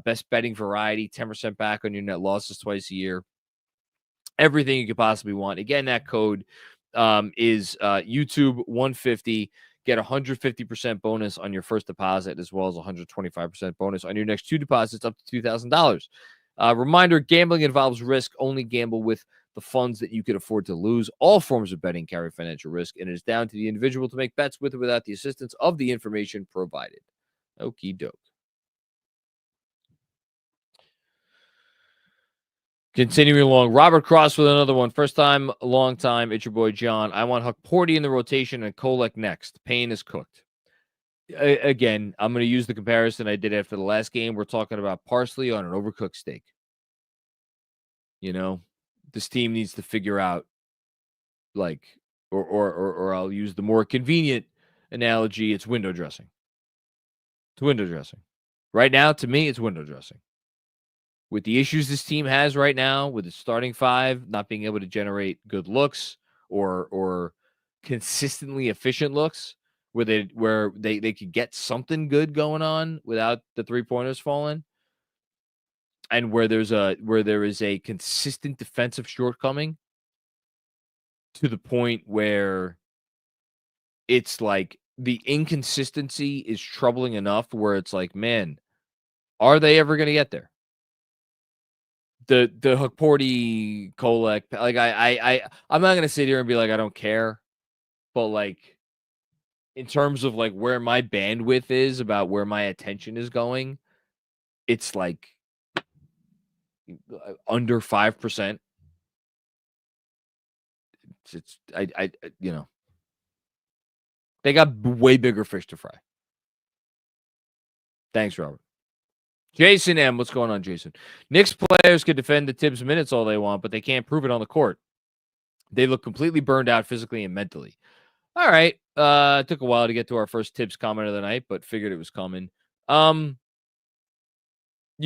best betting variety, 10% back on your net losses twice a year. everything you could possibly want. Again, that code is YouTube 150. Get 150% bonus on your first deposit, as well as 125% bonus on your next 2 deposits up to $2,000. Reminder, gambling involves risk. Only gamble with the funds that you can afford to lose. All forms of betting carry financial risk, and it is down to the individual to make bets with or without the assistance of the information provided. Okie doke. Continuing along, Robert Cross with another one. First time, long time. It's your boy John. I want Huckporty in the rotation and Kolek next. Payne is cooked. Again, I'm going to use the comparison I did after the last game. We're talking about parsley on an overcooked steak. You know, this team needs to figure out, like, or I'll use the more convenient analogy. It's window dressing. It's window dressing. Right now, to me, it's window dressing. With the issues this team has right now, with its starting 5 not being able to generate good looks or consistently efficient looks, where they could get something good going on without the 3-pointers falling, and where there is a consistent defensive shortcoming to the point where it's like the inconsistency is troubling enough where it's like, man, are they ever going to get there? The Huckporty, Kolek, like I'm not gonna sit here and be like I don't care, but like in terms of like where my bandwidth is about where my attention is going, it's like under 5%. It's I you know, they got way bigger fish to fry. Thanks, Robert. Jason M, what's going on, Jason? Knicks players could defend the Tibbs minutes all they want, but they can't prove it on the court. They look completely burned out physically and mentally. All right. It took a while to get to our first Tibbs comment of the night, but figured it was coming. You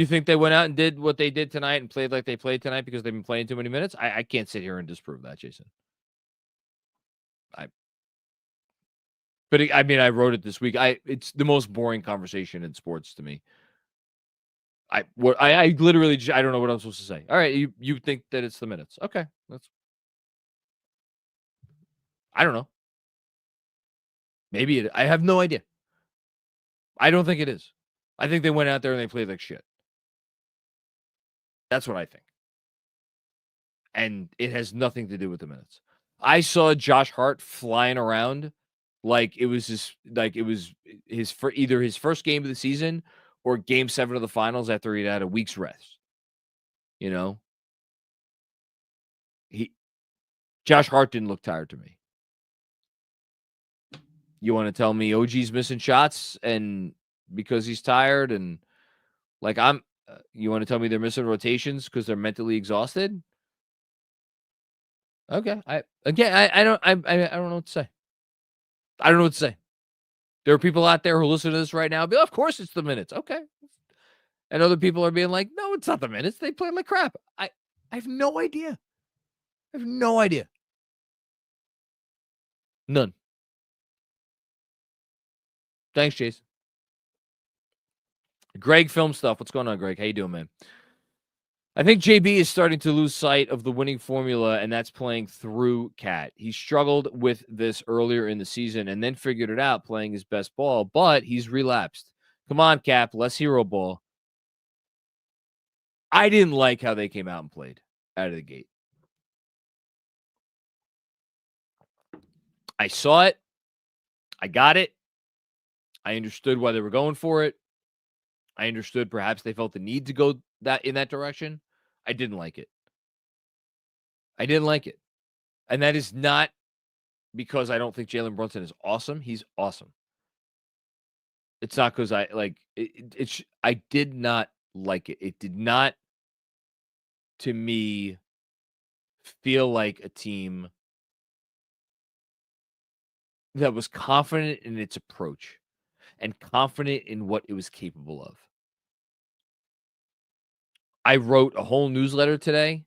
think they went out and did what they did tonight and played like they played tonight because they've been playing too many minutes? I can't sit here and disprove that, Jason. I wrote it this week. It's the most boring conversation in sports to me. I literally I don't know what I'm supposed to say. All right, you think that it's the minutes? Okay, I don't know. Maybe I have no idea. I don't think it is. I think they went out there and they played like shit. That's what I think. And it has nothing to do with the minutes. I saw Josh Hart flying around like it was either his first game of the season or game 7 of the finals after he'd had a week's rest. You know? Josh Hart didn't look tired to me. You want to tell me OG's missing shots and because he's tired and like you want to tell me they're missing rotations because they're mentally exhausted? Okay. I don't know what to say. I don't know what to say. There are people out there who listen to this right now. Of course it's the minutes. Okay. And other people are being like, no, it's not the minutes. They play like crap. I have no idea. I have no idea. None. Thanks, Jason. Greg Film Stuff. What's going on, Greg? How you doing, man? I think JB is starting to lose sight of the winning formula, and that's playing through Cat. He struggled with this earlier in the season and then figured it out playing his best ball, but he's relapsed. Come on, Cap. Less hero ball. I didn't like how they came out and played out of the gate. I saw it. I got it. I understood why they were going for it. I understood perhaps they felt the need to go in that direction. I didn't like it. I didn't like it. And that is not because I don't think Jalen Brunson is awesome. He's awesome. It's not because I like it. I did not like it. It did not, to me, feel like a team that was confident in its approach and confident in what it was capable of. I wrote a whole newsletter today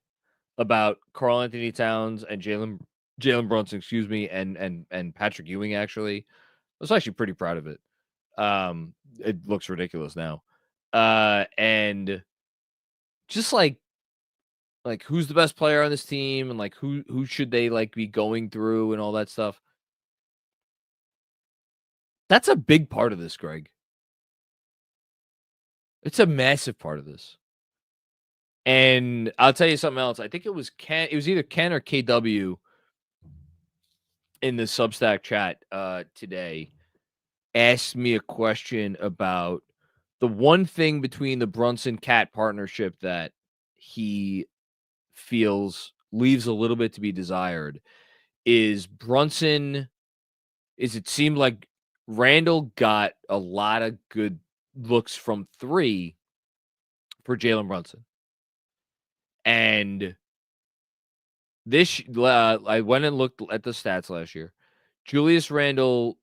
about Karl Anthony Towns and Jalen Brunson, and Patrick Ewing. Actually, I was actually pretty proud of it. It looks ridiculous now, and just like like who's the best player on this team and like who should they like be going through and all that stuff. That's a big part of this, Greg. It's a massive part of this. And I'll tell you something else. I think it was either Ken or KW in the Substack chat today asked me a question about the one thing between the Brunson-Cat partnership that he feels leaves a little bit to be desired is it seemed like Randall got a lot of good looks from 3 for Jalen Brunson. And this, I went and looked at the stats last year. Julius Randle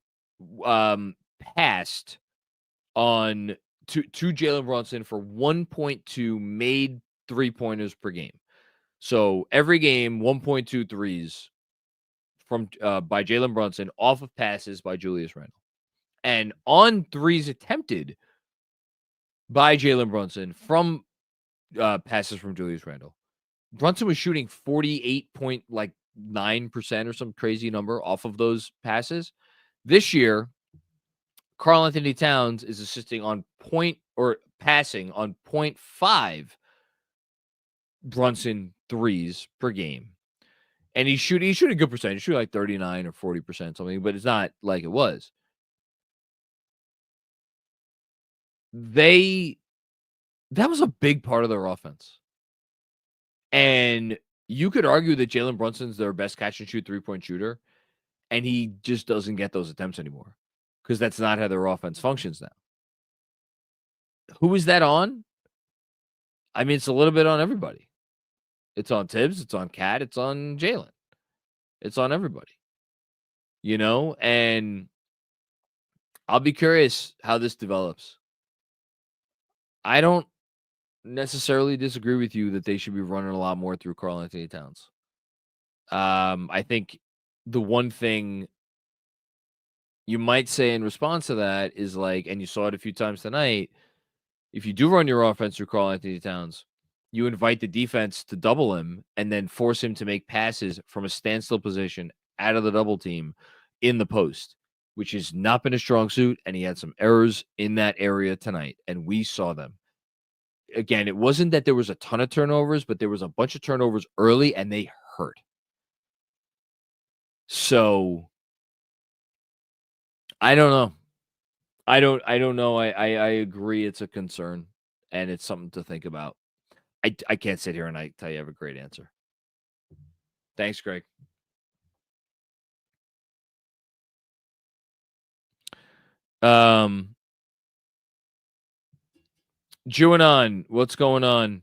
passed on to Jalen Brunson for 1.2 made 3-pointers per game. So every game, 1.2 threes from by Jalen Brunson off of passes by Julius Randle. And on threes attempted by Jalen Brunson from passes from Julius Randle, Brunson was shooting 48.9% or some crazy number off of those passes. This year, Karl Anthony Towns is assisting on passing on 0.5 Brunson threes per game. And he's shooting a good percentage. He's shooting like 39 or 40% something, but it's not like it was. That was a big part of their offense. And you could argue that Jalen Brunson's their best catch and shoot 3-point shooter, and he just doesn't get those attempts anymore because that's not how their offense functions now. Who is that on? I mean, it's a little bit on everybody. It's on Tibbs, it's on Cat, it's on Jalen. It's on everybody. And I'll be curious how this develops. I don't necessarily disagree with you that they should be running a lot more through Karl Anthony Towns. I think the one thing you might say in response to that is like, and you saw it a few times tonight, if you do run your offense through Karl Anthony Towns, you invite the defense to double him and then force him to make passes from a standstill position out of the double team in the post, which has not been a strong suit, and he had some errors in that area tonight, and we saw them. Again, it wasn't that there was a ton of turnovers, but there was a bunch of turnovers early, and they hurt. So I don't know. I don't know. I agree it's a concern, and it's something to think about. I can't sit here and I tell you I have a great answer. Thanks, Greg. Juanon, what's going on?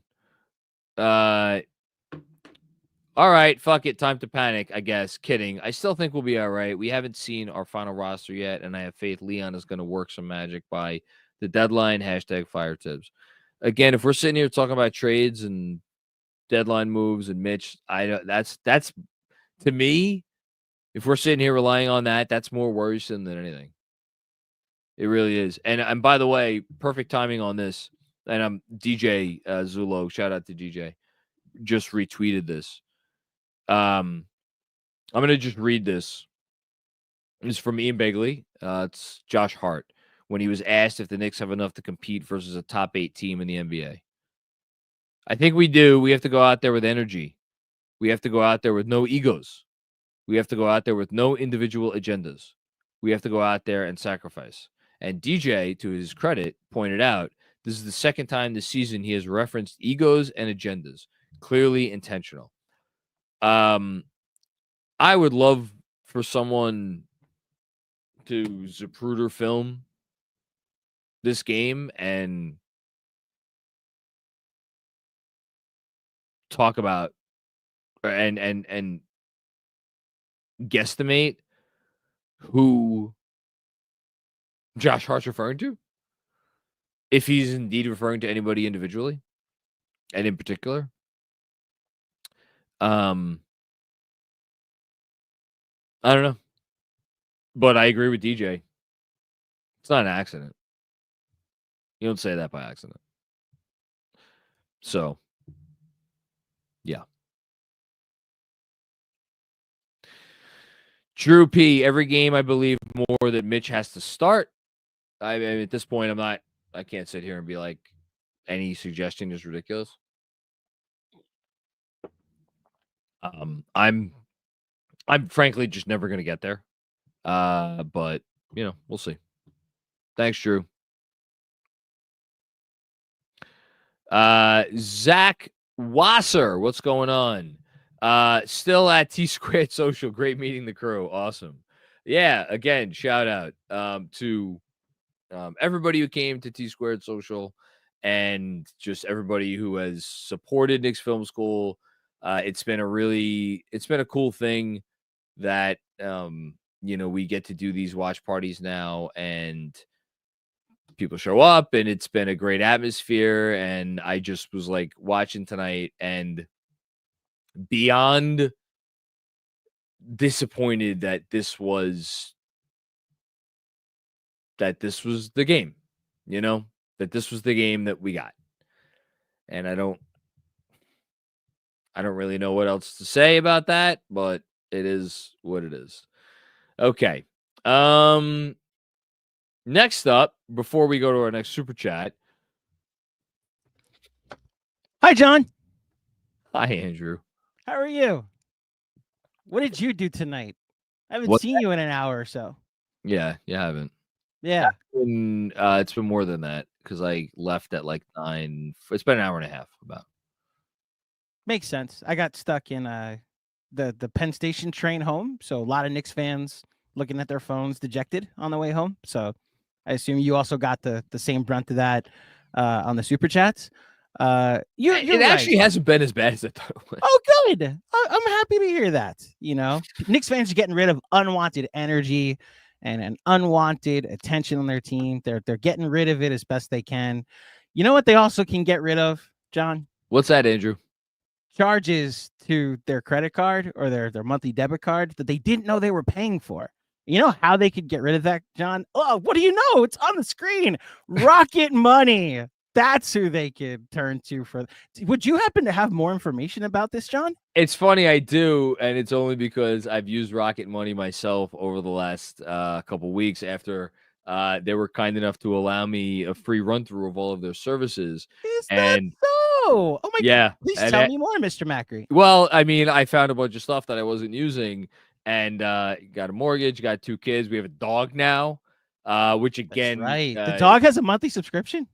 All right, fuck it. Time to panic, I guess. Kidding. I still think we'll be all right. We haven't seen our final roster yet, and I have faith Leon is going to work some magic by the deadline. #fire Tibbs. Again, if we're sitting here talking about trades and deadline moves and Mitch, that's to me, if we're sitting here relying on that, that's more worrisome than anything. It really is. And by the way, perfect timing on this. And I'm DJ Zulo, shout out to DJ, just retweeted this. I'm going to just read this. It's from Ian Begley. It's Josh Hart when he was asked if the Knicks have enough to compete versus a top 8 team in the NBA. I think we do. We have to go out there with energy. We have to go out there with no egos. We have to go out there with no individual agendas. We have to go out there and sacrifice. And DJ, to his credit, pointed out this is the second time this season he has referenced egos and agendas. Clearly intentional. I would love for someone to Zapruder film this game and talk about and guesstimate who Josh Hart's referring to, if he's indeed referring to anybody individually and in particular. I don't know, but I agree with DJ. It's not an accident. You don't say that by accident. So Yeah. Drew P. Every game, I believe more that Mitch has to start. I mean, at this point, I can't sit here and be like, any suggestion is ridiculous. I'm frankly just never going to get there. But we'll see. Thanks, Drew. Zach Wasser, what's going on? Still at T Squared Social. Great meeting the crew. Awesome. Yeah, again, shout out to everybody who came to T Squared Social and just everybody who has supported Knicks Film School. It's been a cool thing that we get to do these watch parties now, and people show up, and it's been a great atmosphere. And I just was like watching tonight and beyond disappointed that this was the game, that this was the game that we got. And I don't really know what else to say about that, but it is what it is. Okay. Next up, before we go to our next super chat. Hi, John. Hi, Andrew. How are you? What did you do tonight? I haven't seen you in an hour or so. Yeah, you haven't. Yeah. It's been more than that because I left at like 9. It's been an hour and a half about. Makes sense. I got stuck in the Penn Station train home, so a lot of Knicks fans looking at their phones dejected on the way home. So I assume you also got the same brunt of that on the super chats. You're it actually hasn't been as bad as I thought it was. Oh, good. I'm happy to hear that. Knicks fans are getting rid of unwanted energy and unwanted attention on their team. They're getting rid of it as best they can. You know what they also can get rid of, John? What's that, Andrew? Charges to their credit card or their monthly debit card that they didn't know they were paying for. You know how they could get rid of that, John? Oh, what do you know? It's on the screen. Rocket Money. That's who they could turn to for. Would you happen to have more information about this, John? It's funny, I do, and it's only because I've used Rocket Money myself over the last couple weeks after they were kind enough to allow me a free run through of all of their services. Is that so? Oh my God! Please tell me more, Mr. Macri. Well, I mean, I found a bunch of stuff that I wasn't using, and got a mortgage, got 2 kids. We have a dog now, which again, that's right. The dog has a monthly subscription.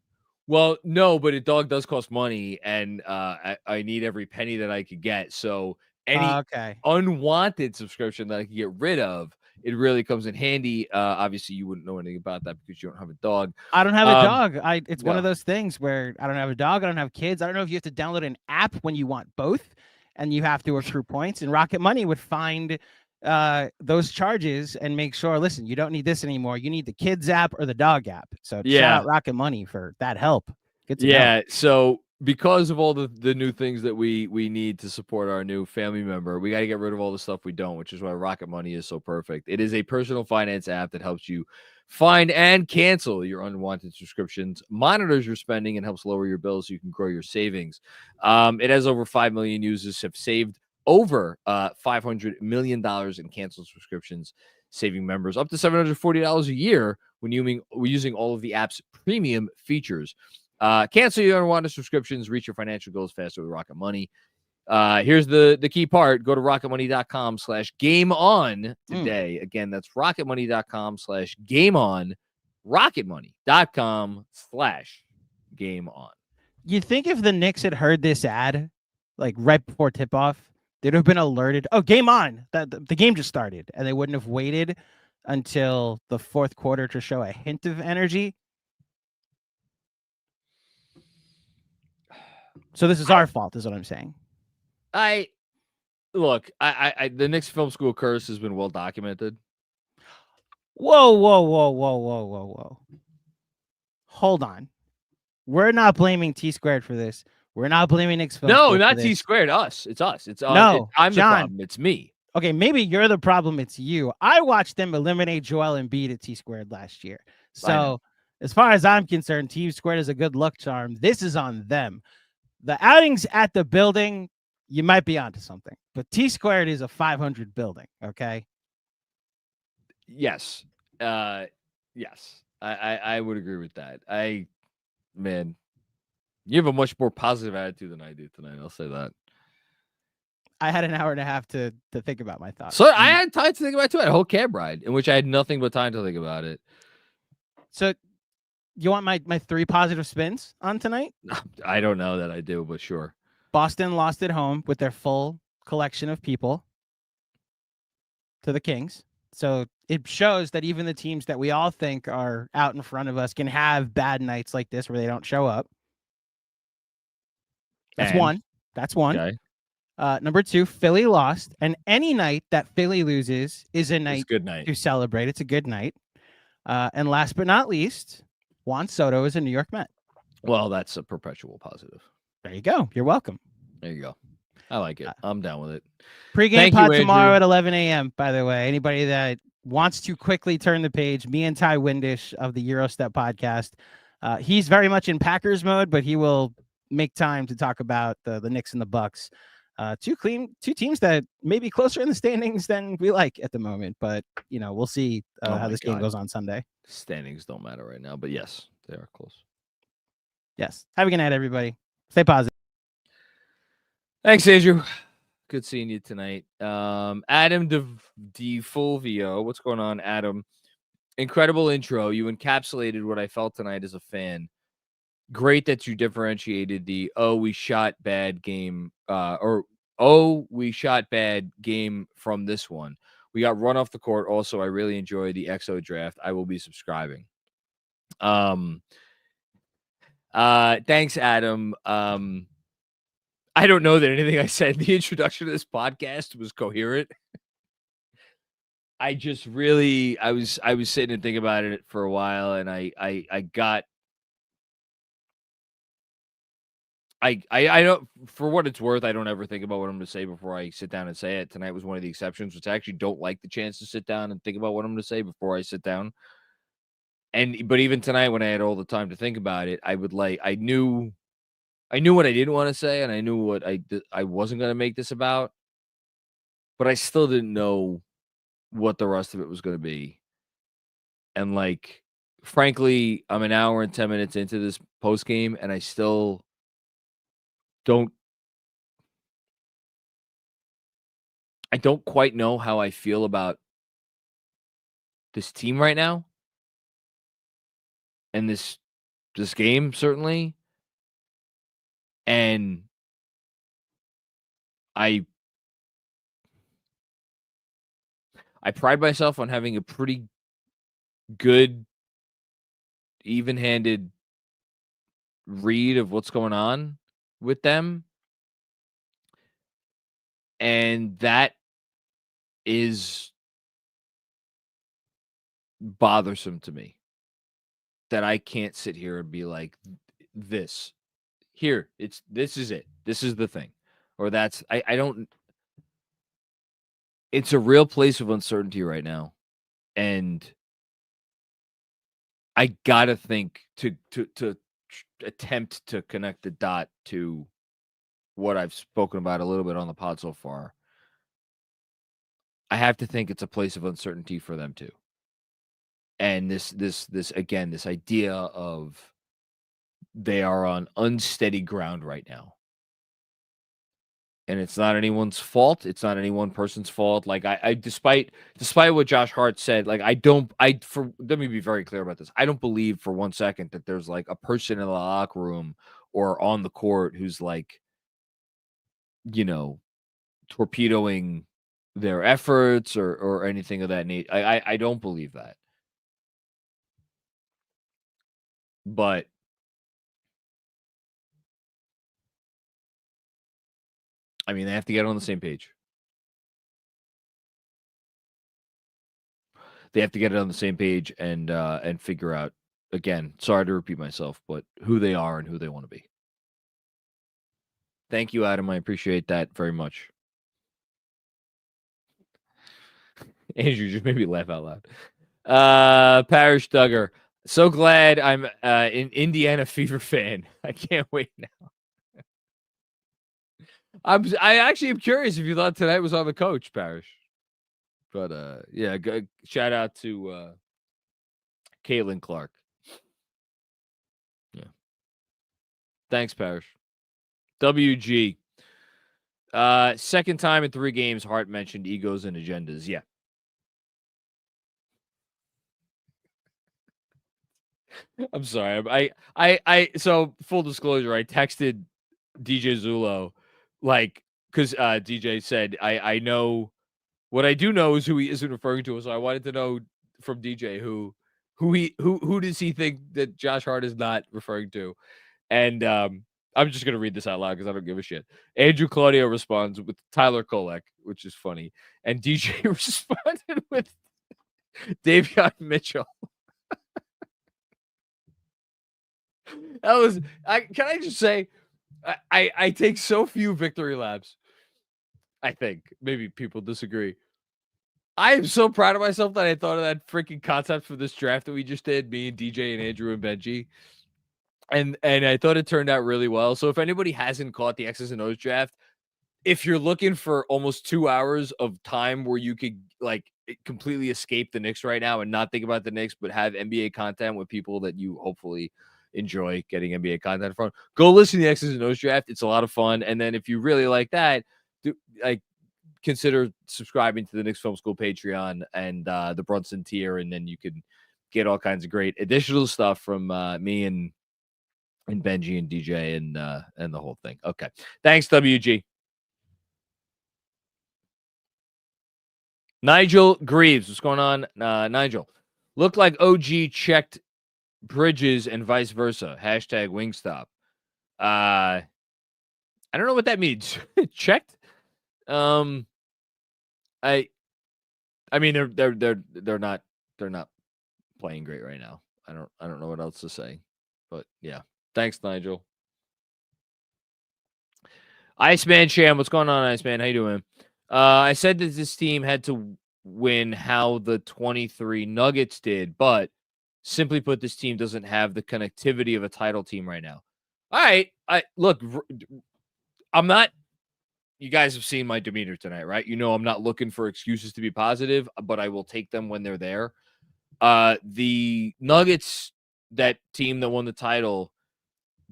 Well, no, but a dog does cost money, and I need every penny that I could get. So any unwanted subscription that I can get rid of, it really comes in handy. Obviously, you wouldn't know anything about that because you don't have a dog. I don't have a dog. It's one of those things where I don't have a dog. I don't have kids. I don't know if you have to download an app when you want both, and you have to accrue points. And Rocket Money would find those charges and make sure, listen, you don't need this anymore. You need the kids app or the dog app. So shout out Rocket Money for that help. Good to know. So because of all the new things that we need to support our new family member, we got to get rid of all the stuff we don't, which is why Rocket Money is so perfect. It is a personal finance app that helps you find and cancel your unwanted subscriptions, monitors your spending, and helps lower your bills so you can grow your savings. It has over 5 million users have saved over $500 million in canceled subscriptions, saving members up to $740 a year when using all of the app's premium features. Cancel your unwanted subscriptions, reach your financial goals faster with Rocket Money. Here's the key part. Go to rocketmoney.com/gameon today. Again, that's rocketmoney.com/gameon. rocketmoney.com/gameon. You think if the Knicks had heard this ad, like right before tip-off, they'd have been alerted, oh, game on, that the game just started, and they wouldn't have waited until the fourth quarter to show a hint of energy? So this is our fault, is what I'm saying. The Knicks Film School curse has been well documented. Whoa. Hold on. We're not blaming T Squared for this. We're not blaming Knicks Film School. No, not T Squared. Us. It's us. I'm the problem. It's me. Okay, maybe you're the problem. It's you. I watched them eliminate Joel Embiid at T Squared last year. So as far as I'm concerned, T Squared is a good luck charm. This is on them. The outings at the building, you might be onto something. But T Squared is a 500 building. Okay. Yes. Yes. I would agree with that. Man, you have a much more positive attitude than I do tonight. I'll say that. I had an hour and a half to think about my thoughts. So I had time to think about it too. I had a whole cab ride in which I had nothing but time to think about it. So you want my 3 positive spins on tonight? I don't know that I do, but sure. Boston lost at home with their full collection of people to the Kings. So it shows that even the teams that we all think are out in front of us can have bad nights like this where they don't show up. That's one. Okay. Number 2, Philly lost. And any night that Philly loses is a night, good night to celebrate. It's a good night. And last but not least, Juan Soto is a New York Met. Well, that's a perpetual positive. There you go. You're welcome. There you go. I like it. I'm down with it. Pre-game pod tomorrow at 11 a.m., by the way. Anybody that wants to quickly turn the page, me and Ty Windish of the Eurostep podcast. He's very much in Packers mode, but he will make time to talk about the Knicks and the Bucks. Two teams that may be closer in the standings than we like at the moment, but we'll see how this game goes on Sunday. Standings don't matter right now, but yes, they are close. Yes. Have a good night, everybody. Stay positive. Thanks, Andrew. Good seeing you tonight. Adam DeFulvio. What's going on, Adam? Incredible intro. You encapsulated what I felt tonight as a fan. Great that you differentiated the we shot bad game we shot bad game from this one. We got run off the court. Also, I really enjoy the XO draft. I will be subscribing. Thanks, Adam. I don't know that anything I said in the introduction to this podcast was coherent. I just really I was sitting and thinking about it for a while, and I don't, for what it's worth, I don't ever think about what I'm going to say before I sit down and say it. Tonight was one of the exceptions, which I actually don't like the chance to sit down and think about what I'm going to say before I sit down. But even tonight, when I had all the time to think about it, I knew what I didn't want to say, and I knew what I wasn't going to make this about, but I still didn't know what the rest of it was going to be. And frankly, I'm an hour and 10 minutes into this post game, and I still don't quite know how I feel about this team right now, and this game certainly. And I pride myself on having a pretty good, even-handed read of what's going on with them. And that is bothersome to me, that I can't sit here and be like, this is it. This is the thing. Or that's, I don't, it's a real place of uncertainty right now. And I gotta think to attempt to connect the dot to what I've spoken about a little bit on the pod so far. I have to think it's a place of uncertainty for them too. And this again, this idea of they are on unsteady ground right now. And it's not anyone's fault. It's not any one person's fault. Like I despite what Josh Hart said, like let me be very clear about this. I don't believe for 1 second that there's like a person in the locker room or on the court who's like, torpedoing their efforts or anything of that nature. I don't believe that. But I mean, they have to get on the same page. They have to get it on the same page and figure out, again, sorry to repeat myself, but who they are and who they want to be. Thank you, Adam. I appreciate that very much. Andrew just made me laugh out loud. Parish Duggar. So glad I'm an Indiana Fever fan. I can't wait now. I actually am curious if you thought tonight was on the coach, Parrish. But yeah, shout out to Caitlin Clark. Yeah. Thanks, Parrish. WG. Second time in 3 games, Hart mentioned egos and agendas. Yeah. I'm sorry. So full disclosure, I texted DJ Zulo, like, because DJ said, I know what I do know is who he isn't referring to. So I wanted to know from DJ who does he think that Josh Hart is not referring to? And I'm just gonna read this out loud because I don't give a shit. Andrew Claudio responds with Tyler Kolek, which is funny, and DJ responded with Davion Mitchell. That was can I just say I take so few victory laps. I think maybe people disagree. I am so proud of myself that I thought of that freaking concept for this draft that we just did, me and DJ and Andrew and Benji. And I thought it turned out really well. So if anybody hasn't caught the X's and O's draft, if you're looking for almost 2 hours of time where you could like completely escape the Knicks right now and not think about the Knicks, but have NBA content with people that you hopefully enjoy getting NBA content from, go listen to the X's and O's draft. It's a lot of fun. And then if you really like that, consider subscribing to the Knicks Film School Patreon and the Brunson tier, and then you can get all kinds of great additional stuff from me and Benji and DJ and the whole thing. Okay, thanks, WG. Nigel Greaves, what's going on, Nigel? Looked like OG checked Bridges and vice versa. Hashtag Wingstop. I don't know what that means. Checked. I mean they're not playing great right now. I don't know what else to say, but yeah. Thanks, Nigel. Iceman Sham, what's going on, Iceman? How you doing? I said that this team had to win how the 23 Nuggets did, but simply put, this team doesn't have the connectivity of a title team right now. All right, look, I'm not. You guys have seen my demeanor tonight, right? You know I'm not looking for excuses to be positive, but I will take them when they're there. The Nuggets, that team that won the title,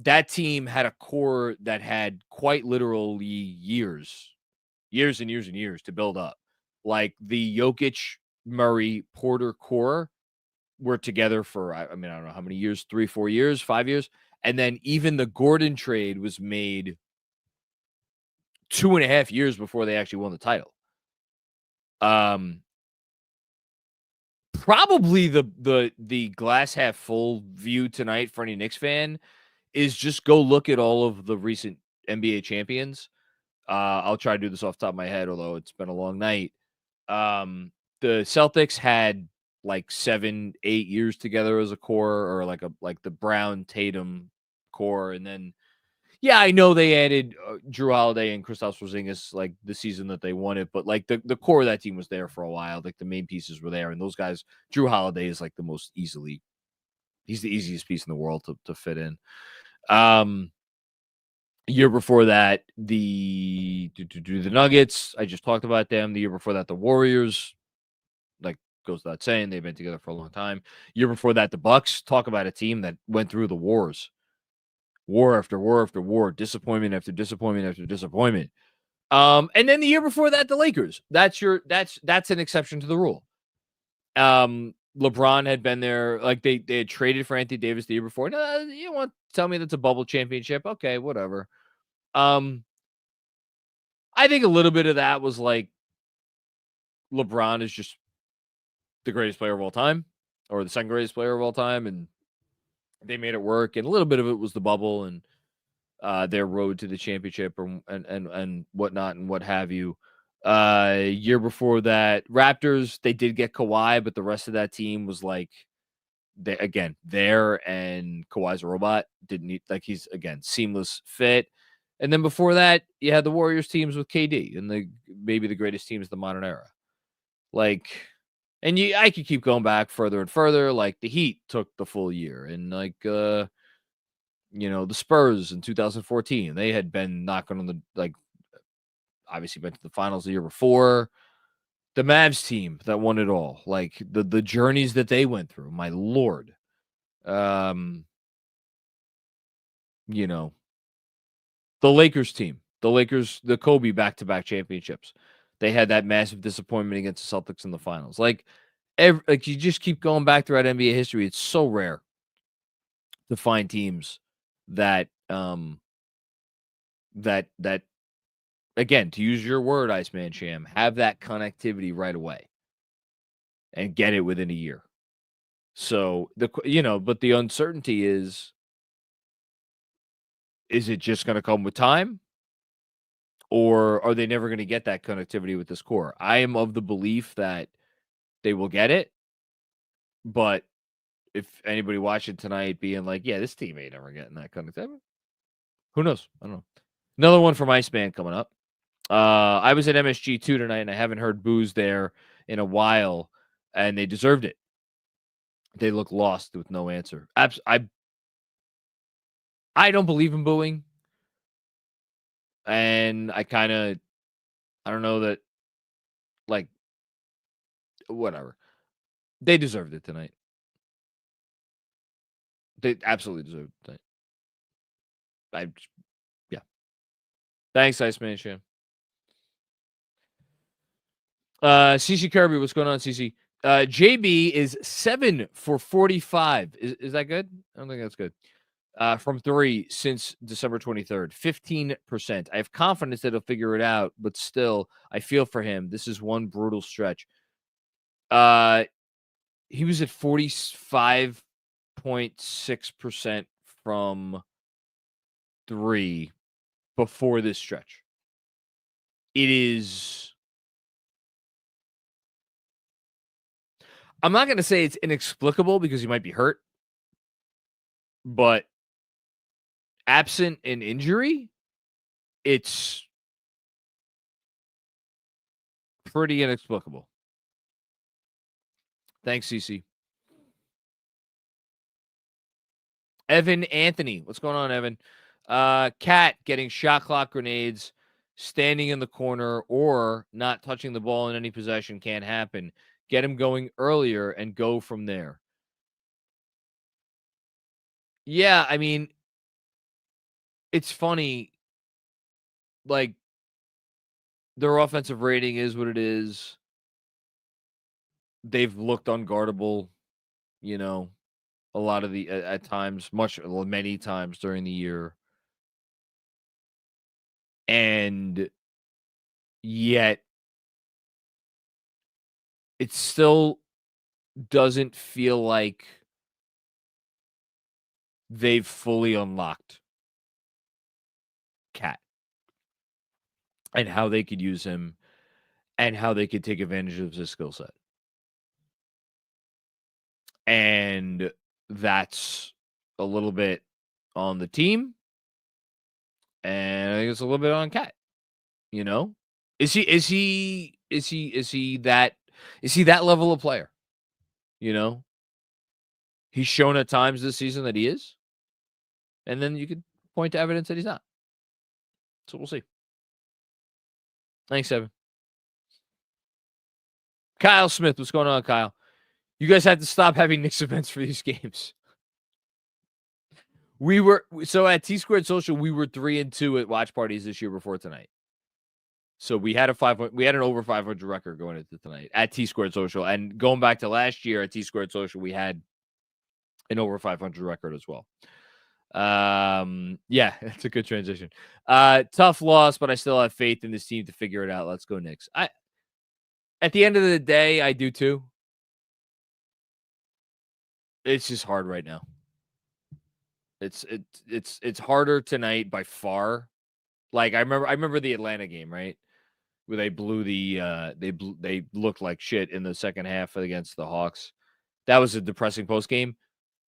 that team had a core that had quite literally years and years to build up. Like the Jokic, Murray, Porter core were together for, I don't know how many years, 3, 4 years, 5 years. And then even the Gordon trade was made 2.5 years before they actually won the title. Probably the glass half full view tonight for any Knicks fan is just go look at all of the recent NBA champions. I'll try to do this off the top of my head, although it's been a long night. The Celtics had like 7-8 years together as a core, or like the Brown Tatum core, and then I know they added Drew Holiday and Kristaps Porzingis like the season that they won it, but like the core of that team was there for a while. Like the main pieces were there, and those guys, Drew Holiday is like he's the easiest piece in the world to fit in. Year before that, the Nuggets, I just talked about them. The year before that, the Warriors, like goes without saying, they've been together for a long time. Year before that, the Bucks. Talk about a team that went through the wars. War after war after war, disappointment after disappointment after disappointment. And then the year before that, the Lakers. That's an exception to the rule. LeBron had been there, like they had traded for Anthony Davis the year before. No, you want to tell me that's a bubble championship? Okay, whatever. I think a little bit of that was like LeBron is just the greatest player of all time, or the second greatest player of all time, and they made it work. And a little bit of it was the bubble and their road to the championship and whatnot and what have you. Year before that, Raptors, they did get Kawhi, but the rest of that team was like there, and Kawhi's a robot. Didn't need, like, he's again seamless fit. And then before that, you had the Warriors teams with KD and maybe the greatest teams of the modern era. Like, and I could keep going back further and further. Like the Heat took the full year, and like the Spurs in 2014, they had been knocking on the obviously been to the finals the year before. The Mavs team that won it all, like the journeys that they went through, my Lord. You know, the Lakers team, the Kobe back-to-back championships. They had that massive disappointment against the Celtics in the finals. Like you just keep going back throughout NBA history. It's so rare to find teams that that again, to use your word, Iceman Sham, have that connectivity right away and get it within a year. So but the uncertainty is it just going to come with time, or are they never going to get that connectivity with this core? I am of the belief that they will get it, but if anybody watching tonight being like, yeah, this team ain't ever getting that connectivity, who knows? I don't know. Another one from Iceman coming up. I was at MSG 2 tonight, and I haven't heard boos there in a while, and they deserved it. They look lost with no answer. I don't believe in booing, and I don't know that, like, whatever. They deserved it tonight. They absolutely deserved it tonight. Yeah. Thanks, Iceman Sham. CC Kirby, what's going on, CC? JB is 7 for 45. Is that good? I don't think that's good. From 3 since December 23rd, 15%. I have confidence that he'll figure it out, but still, I feel for him. This is one brutal stretch. He was at 45.6% from 3 before this stretch. It is. I'm not going to say it's inexplicable because he might be hurt, but absent an injury, it's pretty inexplicable. Thanks, CC. Evan Anthony. What's going on, Evan? Cat getting shot clock grenades, standing in the corner, or not touching the ball in any possession can't happen. Get him going earlier and go from there. Yeah, I mean, it's funny. Like, their offensive rating is what it is. They've looked unguardable, a lot of the at times, many times during the year. And yet it still doesn't feel like they've fully unlocked Cat and how they could use him and how they could take advantage of his skill set. And that's a little bit on the team. And I think it's a little bit on Cat. Is he that level of player? He's shown at times this season that he is. And then you could point to evidence that he's not. So we'll see. Thanks, Evan. Kyle Smith, what's going on, Kyle? You guys had to stop having Knicks events for these games. So at T Squared Social, we were 3-2 at watch parties this year before tonight. So we had an over 500 record going into tonight at T Squared Social, and going back to last year at T Squared Social, we had an over 500 record as well. Yeah, that's a good transition. Tough loss, but I still have faith in this team to figure it out. Let's go Knicks. At the end of the day, I do too. It's just hard right now. It's harder tonight by far. Like I remember the Atlanta game, right? Where they blew they looked like shit in the second half against the Hawks. That was a depressing post game.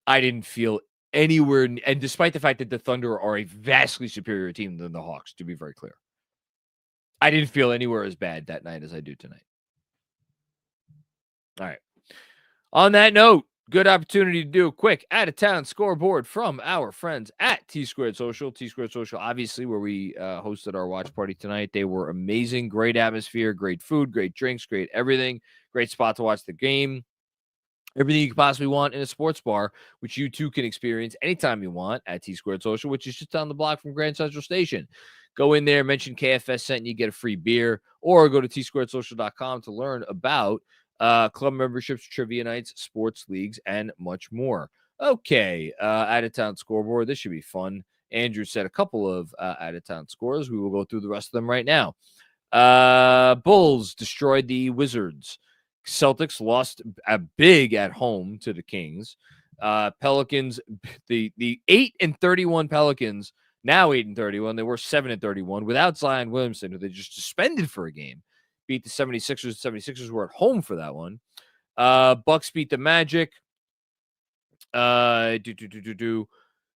I didn't feel anywhere, and despite the fact that the Thunder are a vastly superior team than the Hawks, to be very clear, I didn't feel anywhere as bad that night as I do tonight. All right. On that note, Good opportunity to do a quick out-of-town scoreboard from our friends at T-Squared Social. T-Squared Social, obviously, where we hosted our watch party tonight. They were amazing. Great atmosphere, great food, great drinks, great everything. Great spot to watch the game. Everything you could possibly want in a sports bar, which you too can experience anytime you want at T-Squared Social, which is just down the block from Grand Central Station. Go in there, mention KFS sent you, get a free beer, or go to tsquaredsocial.com to learn about club memberships, trivia nights, sports leagues, and much more. Okay, out-of-town scoreboard. This should be fun. Andrew said a couple of out-of-town scores. We will go through the rest of them right now. Bulls destroyed the Wizards. Celtics lost big at home to the Kings. Pelicans, the 8-31 Pelicans, now 8-31. They were 7-31 without Zion Williamson, who they just suspended for a game. Beat the 76ers. The 76ers were at home for that one. Bucks beat the Magic.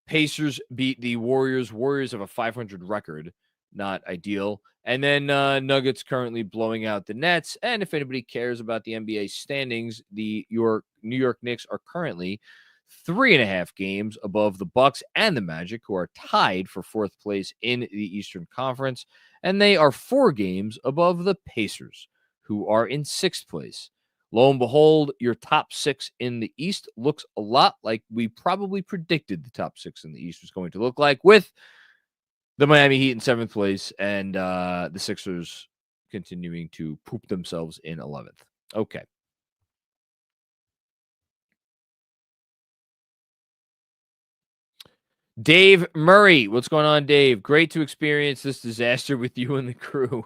Pacers beat the Warriors. Warriors have a 500 record. Not ideal. And then Nuggets currently blowing out the Nets. And if anybody cares about the NBA standings, the New York Knicks are currently 3.5 games above the Bucks and the Magic, who are tied for 4th place in the Eastern Conference. And they are 4 games above the Pacers, who are in 6th place. Lo and behold, your top 6 in the East looks a lot like we probably predicted the top 6 in the East was going to look like, with the Miami Heat in 7th place and the Sixers continuing to poop themselves in 11th. Okay. Dave Murray. What's going on, Dave? Great to experience this disaster with you and the crew.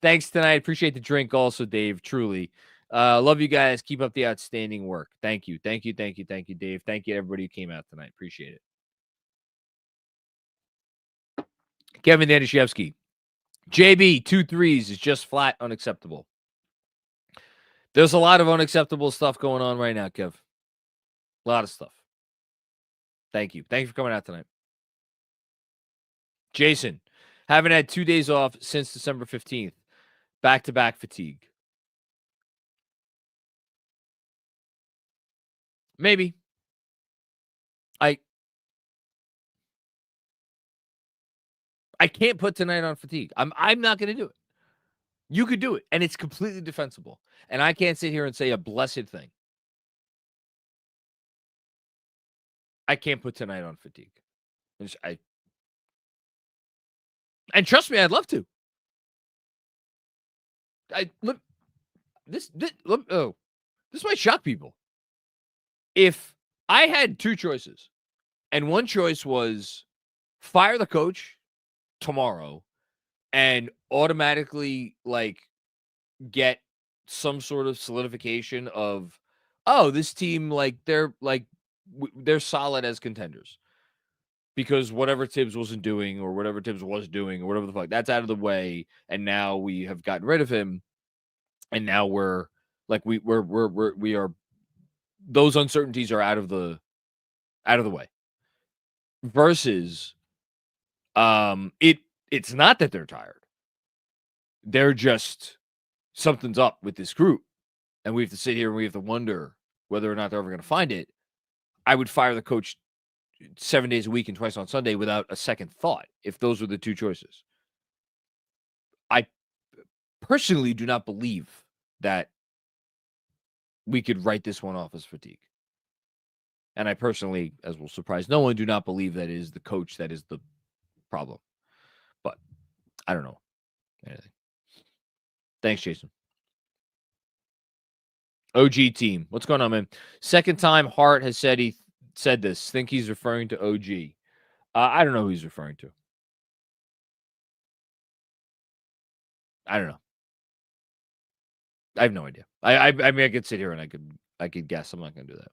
Thanks tonight. Appreciate the drink also, Dave. Truly. Love you guys. Keep up the outstanding work. Thank you. Thank you, Dave. Thank you to everybody who came out tonight. Appreciate it. Kevin Danishevsky. JB, 2 threes is just flat unacceptable. There's a lot of unacceptable stuff going on right now, Kev. A lot of stuff. Thank you. Thank you for coming out tonight. Jason, haven't had 2 days off since December 15th. Back-to-back fatigue. Maybe. I can't put tonight on fatigue. I'm not going to do it. You could do it, and it's completely defensible. And I can't sit here and say a blessed thing. I can't put tonight on fatigue. And trust me, I'd love to. This might shock people. If I had 2 choices, and one choice was fire the coach tomorrow and automatically get some sort of solidification of, oh, this team, they're solid as contenders because whatever Tibbs wasn't doing or whatever Tibbs was doing or whatever the fuck, that's out of the way. And now we have gotten rid of him. And now we're we are, those uncertainties are out of the way versus, it's not that they're tired. They're just, something's up with this group. And we have to sit here and we have to wonder whether or not they're ever going to find it. I would fire the coach 7 days a week and twice on Sunday without a second thought if those were the 2 choices. I personally do not believe that we could write this one off as fatigue. And I personally, as will surprise no one, do not believe that it is the coach that is the problem. But I don't know anything. Thanks, Jason. OG team. What's going on, man? Second time Hart has said he said this. Think he's referring to OG. I don't know who he's referring to. I don't know. I have no idea. I mean, I could sit here and I could guess. I'm not going to do that.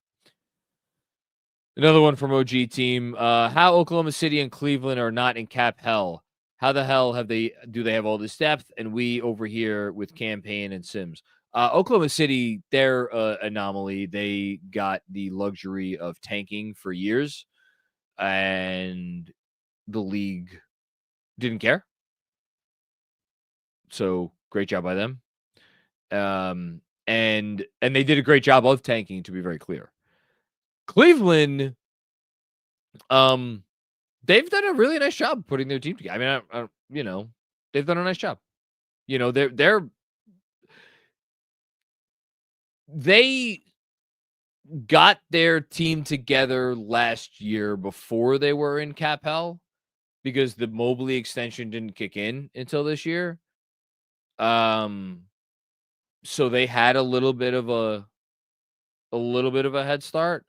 Another one from OG team. How Oklahoma City and Cleveland are not in cap hell. How the hell do they have all this depth? And we over here with Campaign and Sims. Oklahoma City, they're an anomaly. They got the luxury of tanking for years, and the league didn't care. So great job by them. And they did a great job of tanking, to be very clear. Cleveland, they've done a really nice job putting their team together. I mean, they've done a nice job. They got their team together last year before they were in cap hell because the Mobley extension didn't kick in until this year. So they had a little bit of a head start.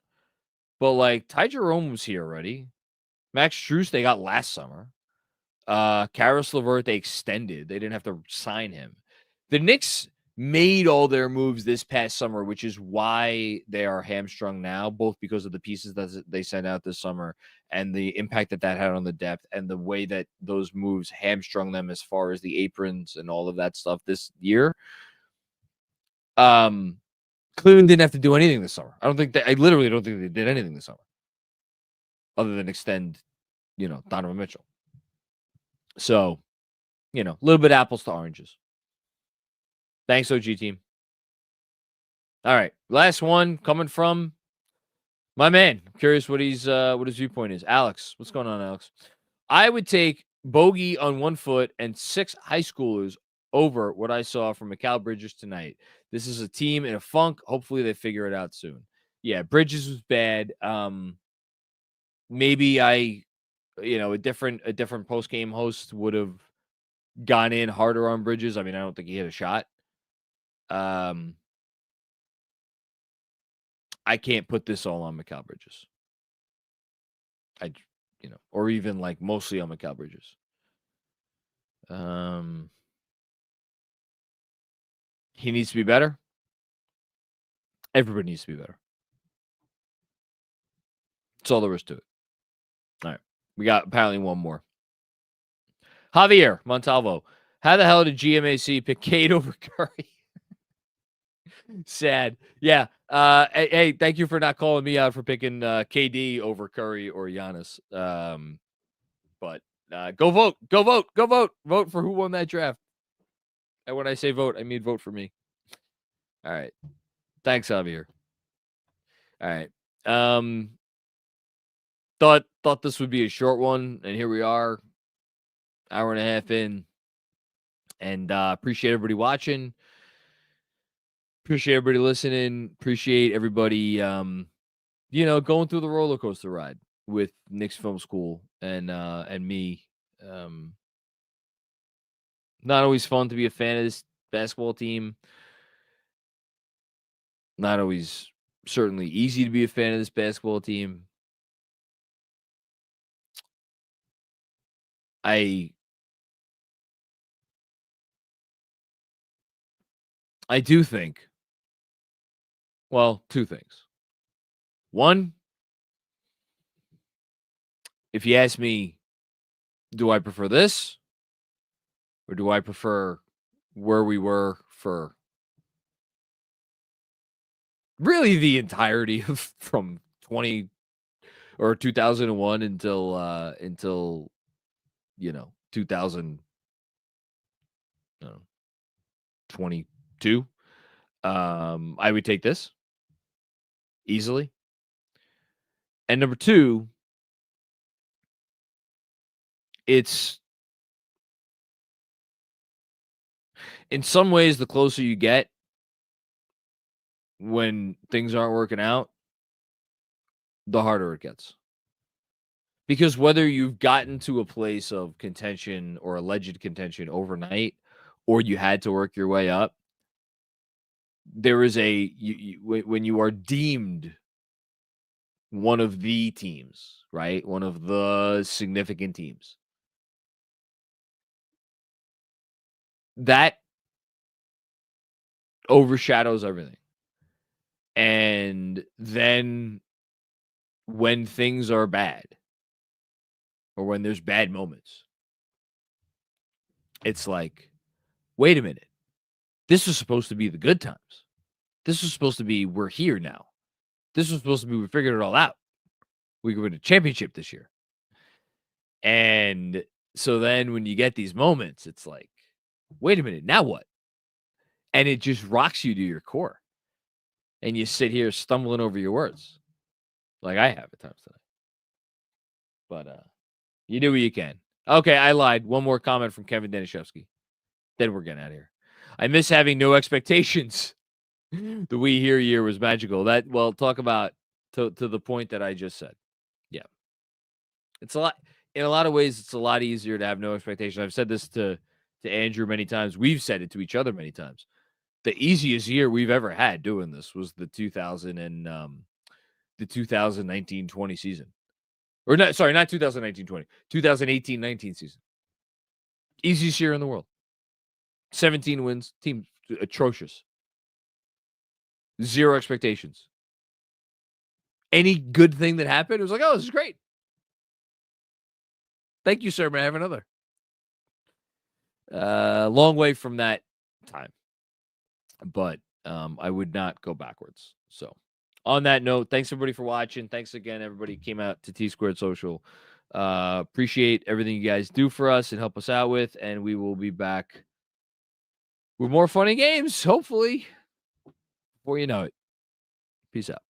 But like Ty Jerome was here already. Max Strus they got last summer. Karis LeVert they extended. They didn't have to sign him. The Knicks made all their moves this past summer, which is why they are hamstrung now, both because of the pieces that they sent out this summer and the impact that had on the depth and the way that those moves hamstrung them as far as the aprons and all of that stuff this year. Cleveland didn't have to do anything this summer. I literally don't think they did anything this summer other than extend, Donovan Mitchell. So, a little bit apples to oranges. Thanks, OG team. All right. Last one coming from my man. I'm curious what his viewpoint is. Alex, what's going on, Alex? I would take bogey on 1 foot and 6 high schoolers over what I saw from Mikal Bridges tonight. This is a team in a funk. Hopefully they figure it out soon. Yeah, Bridges was bad. Maybe a different post-game host would have gone in harder on Bridges. I mean, I don't think he had a shot. I can't put this all on Mikal Bridges. Or even like mostly on Mikal Bridges. He needs to be better. Everybody needs to be better. That's all there is to it. All right. We got apparently one more. Javier Montalvo. How the hell did GMAC pick Cade over Curry? Sad. Yeah. Hey, thank you for not calling me out for picking KD over Curry or Giannis. But go vote. Go vote. Go vote. Vote for who won that draft. And when I say vote, I mean vote for me. All right. Thanks, Javier. All right. Thought this would be a short one, and here we are, hour and a half in. And appreciate everybody watching. Appreciate everybody listening. Appreciate everybody, going through the roller coaster ride with Knicks Film School and me. Not always fun to be a fan of this basketball team. Not always certainly easy to be a fan of this basketball team. I do think, well, 2 things. One, if you ask me, do I prefer this or do I prefer where we were for really the entirety of from 2001 until 2022. I would take this easily. And number 2, it's in some ways the closer you get when things aren't working out, the harder it gets. Because whether you've gotten to a place of contention or alleged contention overnight, or you had to work your way up, there is when you are deemed one of the teams, right? One of the significant teams. That overshadows everything. And then when things are bad, or when there's bad moments, it's like, wait a minute. This was supposed to be the good times. This was supposed to be, we're here now. This was supposed to be, we figured it all out. We could win a championship this year. And so then when you get these moments, it's like, wait a minute, now what? And it just rocks you to your core. And you sit here stumbling over your words. like I have at times tonight. But you do what you can. Okay, I lied. One more comment from Kevin Danishevsky. Then we're getting out of here. I miss having no expectations. The We Here year was magical. Talk about to the point that I just said. Yeah. It's a lot. In a lot of ways, it's a lot easier to have no expectations. I've said this to Andrew many times. We've said it to each other many times. The easiest year we've ever had doing this was the 2019-20 season. Or not 2019-20, 2018-19 season. Easiest year in the world. 17 wins, team atrocious. 0 expectations. Any good thing that happened, it was like, oh, this is great. Thank you, sir. May I have another? Long way from that time. But I would not go backwards. So on that note, thanks everybody for watching. Thanks again, everybody who came out to T Squared Social. Appreciate everything you guys do for us and help us out with. And we will be back with more funny games, hopefully, before you know it. Peace out.